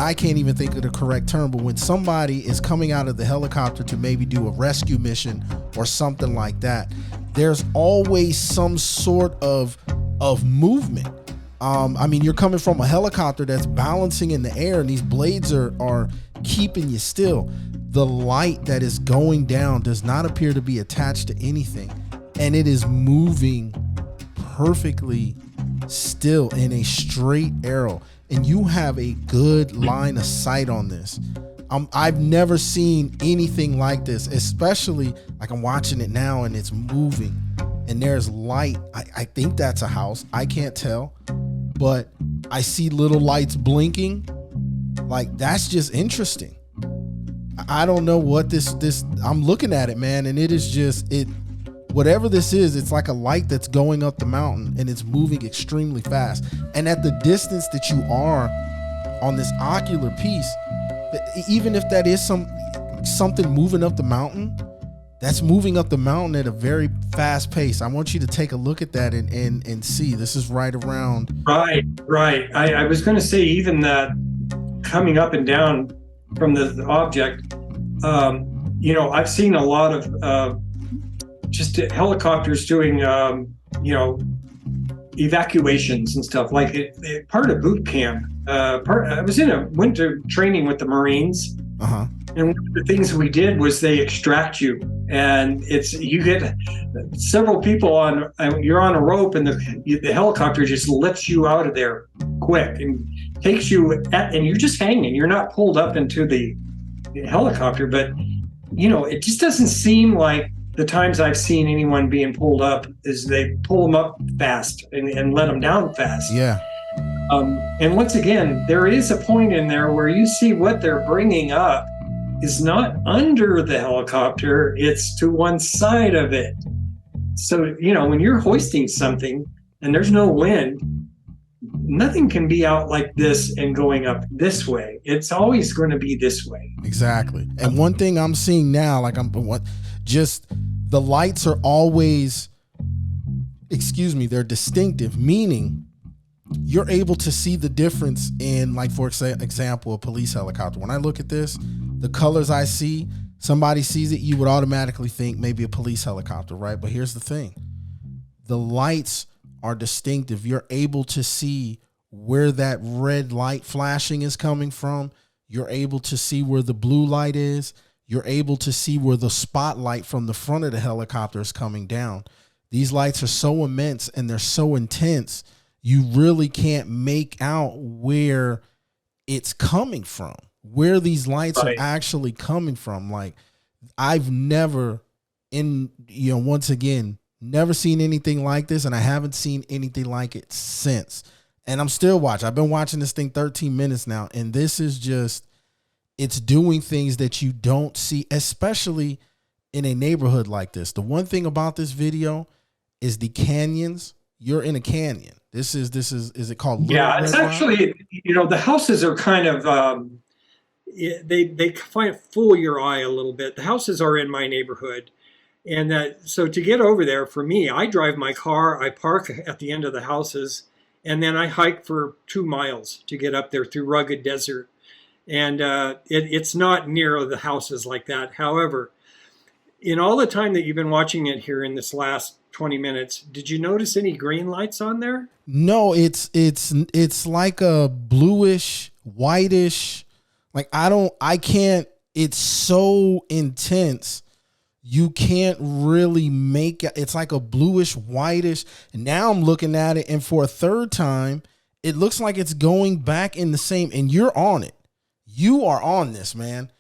I can't even think of the correct term, but when somebody is coming out of the helicopter to maybe do a rescue mission or something like that, there's always some sort of movement. I mean, you're coming from a helicopter that's balancing in the air, and these blades are keeping you still. The light that is going down does not appear to be attached to anything, and it is moving perfectly still in a straight arrow. And you have a good line of sight on this. I've never seen anything like this, especially like I'm watching it now and it's moving and there's light. I think that's a house. I can't tell, but I see little lights blinking. Like, that's just interesting. I don't know what this I'm looking at it, man, and it is just whatever this is, it's like a light that's going up the mountain and it's moving extremely fast. And at the distance that you are on this ocular piece, even if that is something moving up the mountain, that's moving up the mountain at a very fast pace. I want you to take a look at that and see. This is right around. Right. I was going to say, even that coming up and down from the object, I've seen a lot of just helicopters doing, evacuations and stuff. Like part of boot camp. I was in a winter training with the Marines, and one of the things we did was they extract you And you get several people on. You're on a rope, and the helicopter just lifts you out of there quick and takes you and you're just hanging. You're not pulled up into the helicopter, but it just doesn't seem like the times I've seen anyone being pulled up is they pull them up fast and let them down fast. Yeah. And once again, there is a point in there where you see what they're bringing up is not under the helicopter, it's to one side of it. So, when you're hoisting something and there's no wind, nothing can be out like this and going up this way. It's always going to be this way. Exactly. And one thing I'm seeing now, just the lights are always, they're distinctive, meaning you're able to see the difference in, like, for example, a police helicopter. When I look at this, the colors I see, somebody sees it, you would automatically think maybe a police helicopter, right? But here's the thing. The lights are distinctive. You're able to see where that red light flashing is coming from. You're able to see where the blue light is. You're able to see where the spotlight from the front of the helicopter is coming down. These lights are so immense and they're so intense, you really can't make out where it's coming from, where these lights are actually coming from. Like, I've never once again, never seen anything like this, and I haven't seen anything like it since. And I'm still watching. I've been watching this thing 13 minutes now, and this is just, it's doing things that you don't see, especially in a neighborhood like this. The one thing about this video is the canyons. You're in a canyon. Is it called Little Yeah, Red it's Rock? actually, the houses are kind of, they kind of fool your eye a little bit. The houses are in my neighborhood. And so to get over there, for me, I drive my car, I park at the end of the houses, and then I hike for 2 miles to get up there through rugged desert. And it's not near the houses like that. However, in all the time that you've been watching it here in this last 20 minutes, did you notice any green lights on there? No, it's like a bluish, whitish, like I can't, it's so intense. You can't really make it. It's like a bluish, whitish. And now I'm looking at it, and for a third time, it looks like it's going back in the same, and you're on it. You are on this, man.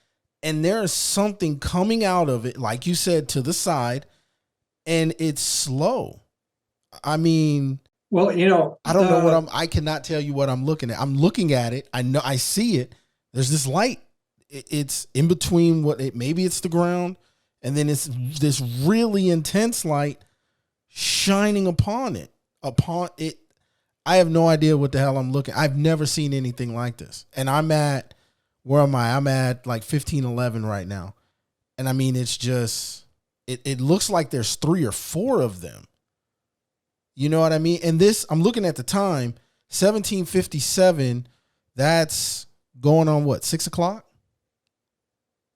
And there is something coming out of it, like you said, to the side, and it's slow. I mean, well, I don't know I cannot tell you what I'm looking at. I'm looking at it. I know I see it. There's this light. It's in between maybe it's the ground, and then it's this really intense light shining upon it. I have no idea what the hell I'm looking. I've never seen anything like this. And where am I? I'm at like 1511 right now. And I mean, it's just, it looks like there's 3 or 4 of them. You know what I mean? And this, I'm looking at the time, 1757, that's going on what, 6 o'clock?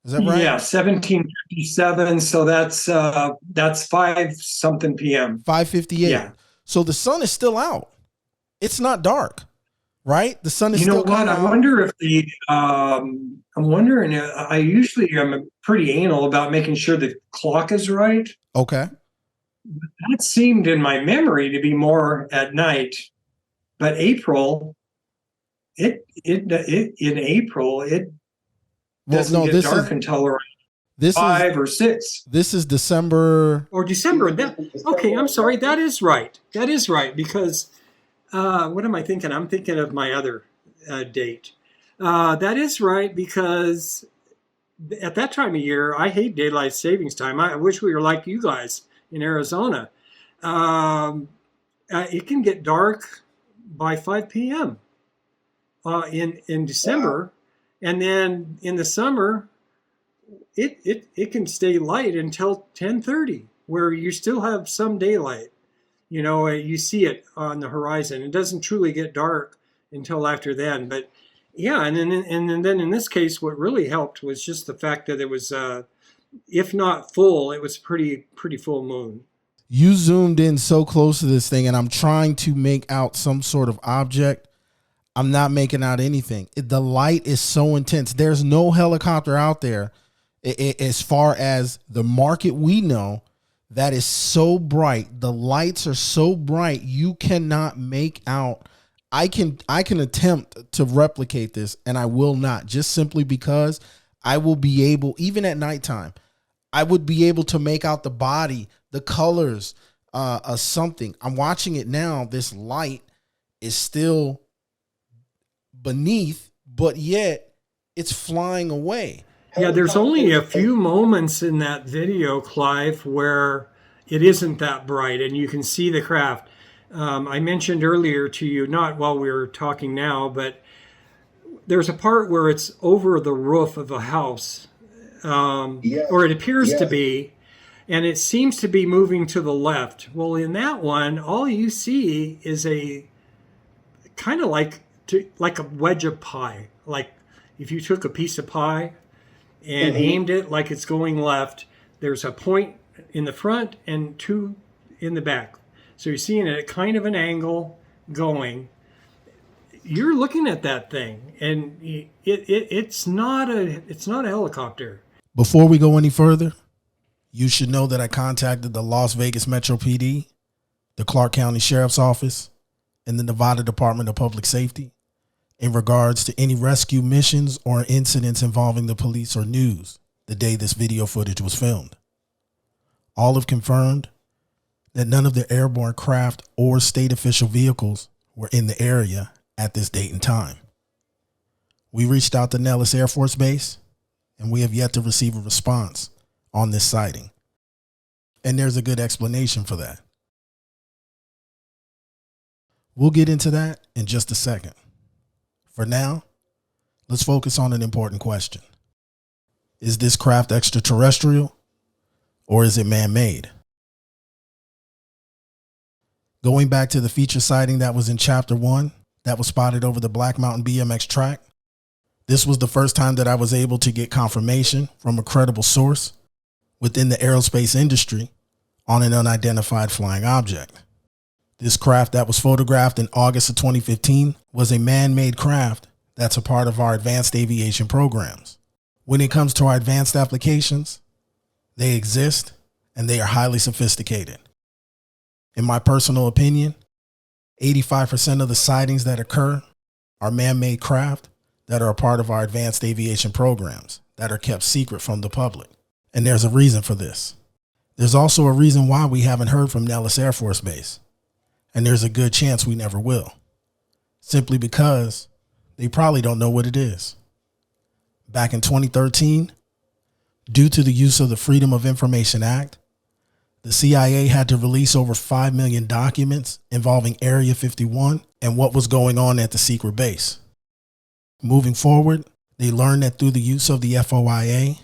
Is that right? Yeah, 1757. So that's 5 something p.m. 5:58. Yeah. So the sun is still out. It's not dark, right? The sun is You know still what? out. I wonder if I'm wondering. I usually am pretty anal about making sure the clock is right. Okay. That seemed in my memory to be more at night, but April, in April it doesn't get dark until around 5 or 6. This is December or December. Okay, I'm sorry. That is right. That is right, because what am I thinking? I'm thinking of my other date. That is right, because at that time of year, I hate daylight savings time. I wish we were like you guys in Arizona. It can get dark by 5 p.m. In December. Wow. And then in the summer, it can stay light until 10:30, where you still have some daylight. You see it on the horizon. It doesn't truly get dark until after then. But yeah, and then in this case, what really helped was just the fact that it was, if not full, it was pretty full moon. You zoomed in so close to this thing, and I'm trying to make out some sort of object. I'm not making out anything. The light is so intense. There's no helicopter out there. As far as the market we know, that is so bright. The lights are so bright you cannot make out. I can attempt to replicate this, and I will not, just simply because I will be able, even at nighttime, I would be able to make out the body, the colors, something. I'm watching it now. This light is still beneath, but yet it's flying away. Yeah, there's only a few moments in that video, Clive, where it isn't that bright and you can see the craft. I mentioned earlier to you, not while we were talking now, but there's a part where it's over the roof of a house, or it appears to be, and it seems to be moving to the left. Well, in that one, all you see is a kind of like a wedge of pie. Like if you took a piece of pie and aimed it like it's going left, there's a point in the front and two in the back. So you're seeing it at kind of an angle going. You're looking at that thing, and it's not a helicopter. Before we go any further, you should know that I contacted the Las Vegas Metro PD, the Clark County Sheriff's Office, and the Nevada Department of Public Safety in regards to any rescue missions or incidents involving the police or news the day this video footage was filmed. All have confirmed that none of the airborne craft or state official vehicles were in the area at this date and time. We reached out to Nellis Air Force Base, and we have yet to receive a response on this sighting. And there's a good explanation for that. We'll get into that in just a second. For now, let's focus on an important question. Is this craft extraterrestrial, or is it man-made? Going back to the feature sighting that was in Chapter 1 that was spotted over the Black Mountain BMX track, this was the first time that I was able to get confirmation from a credible source within the aerospace industry on an unidentified flying object. This craft that was photographed in August of 2015 was a man-made craft that's a part of our advanced aviation programs. When it comes to our advanced applications, they exist and they are highly sophisticated. In my personal opinion, 85% of the sightings that occur are man-made craft that are a part of our advanced aviation programs that are kept secret from the public. And there's a reason for this. There's also a reason why we haven't heard from Nellis Air Force Base. And there's a good chance we never will. Simply because they probably don't know what it is. Back in 2013, due to the use of the Freedom of Information Act, the CIA had to release over 5 million documents involving Area 51 and what was going on at the secret base. Moving forward, they learned that through the use of the FOIA,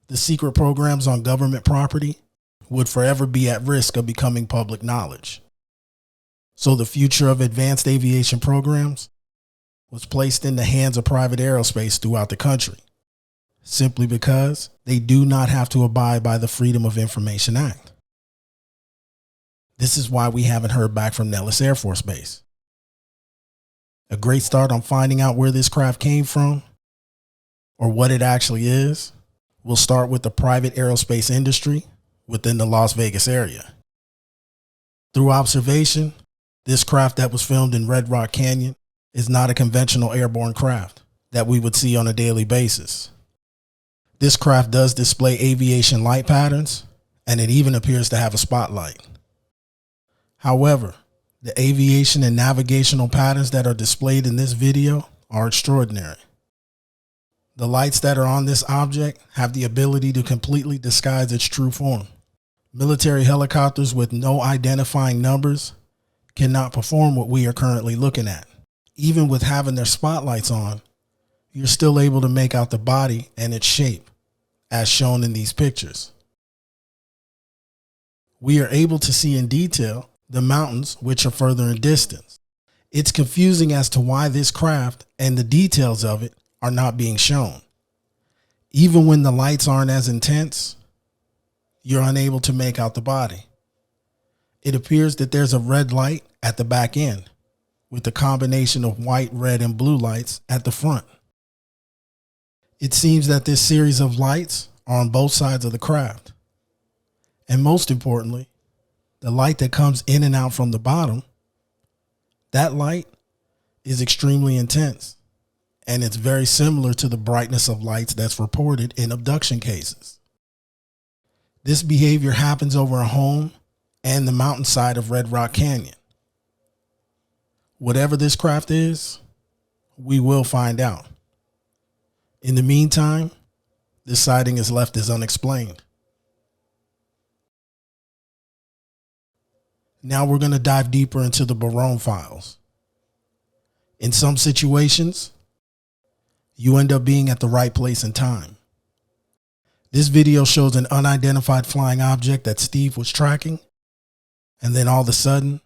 the secret programs on government property would forever be at risk of becoming public knowledge. So the future of advanced aviation programs was placed in the hands of private aerospace throughout the country, simply because they do not have to abide by the Freedom of Information Act. This is why we haven't heard back from Nellis Air Force Base. A great start on finding out where this craft came from, or what it actually is, will start with the private aerospace industry within the Las Vegas area. Through observation, this craft that was filmed in Red Rock Canyon is not a conventional airborne craft that we would see on a daily basis. This craft does display aviation light patterns, and it even appears to have a spotlight. However, the aviation and navigational patterns that are displayed in this video are extraordinary. The lights that are on this object have the ability to completely disguise its true form. Military helicopters with no identifying numbers cannot perform what we are currently looking at. Even with having their spotlights on, you're still able to make out the body and its shape, as shown in these pictures. We are able to see in detail the mountains, which are further in distance. It's confusing as to why this craft and the details of it are not being shown. Even when the lights aren't as intense, you're unable to make out the body. It appears that there's a red light at the back end, with a combination of white, red, and blue lights at the front. It seems that this series of lights are on both sides of the craft. And most importantly, the light that comes in and out from the bottom, that light is extremely intense. And it's very similar to the brightness of lights that's reported in abduction cases. This behavior happens over a home and the mountainside of Red Rock Canyon. Whatever this craft is, we will find out. In the meantime, this sighting is left as unexplained. Now we're going to dive deeper into the Barone files. In some situations, you end up being at the right place and time. This video shows an unidentified flying object that Steve was tracking, and then all of a sudden,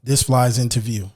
this flies into view.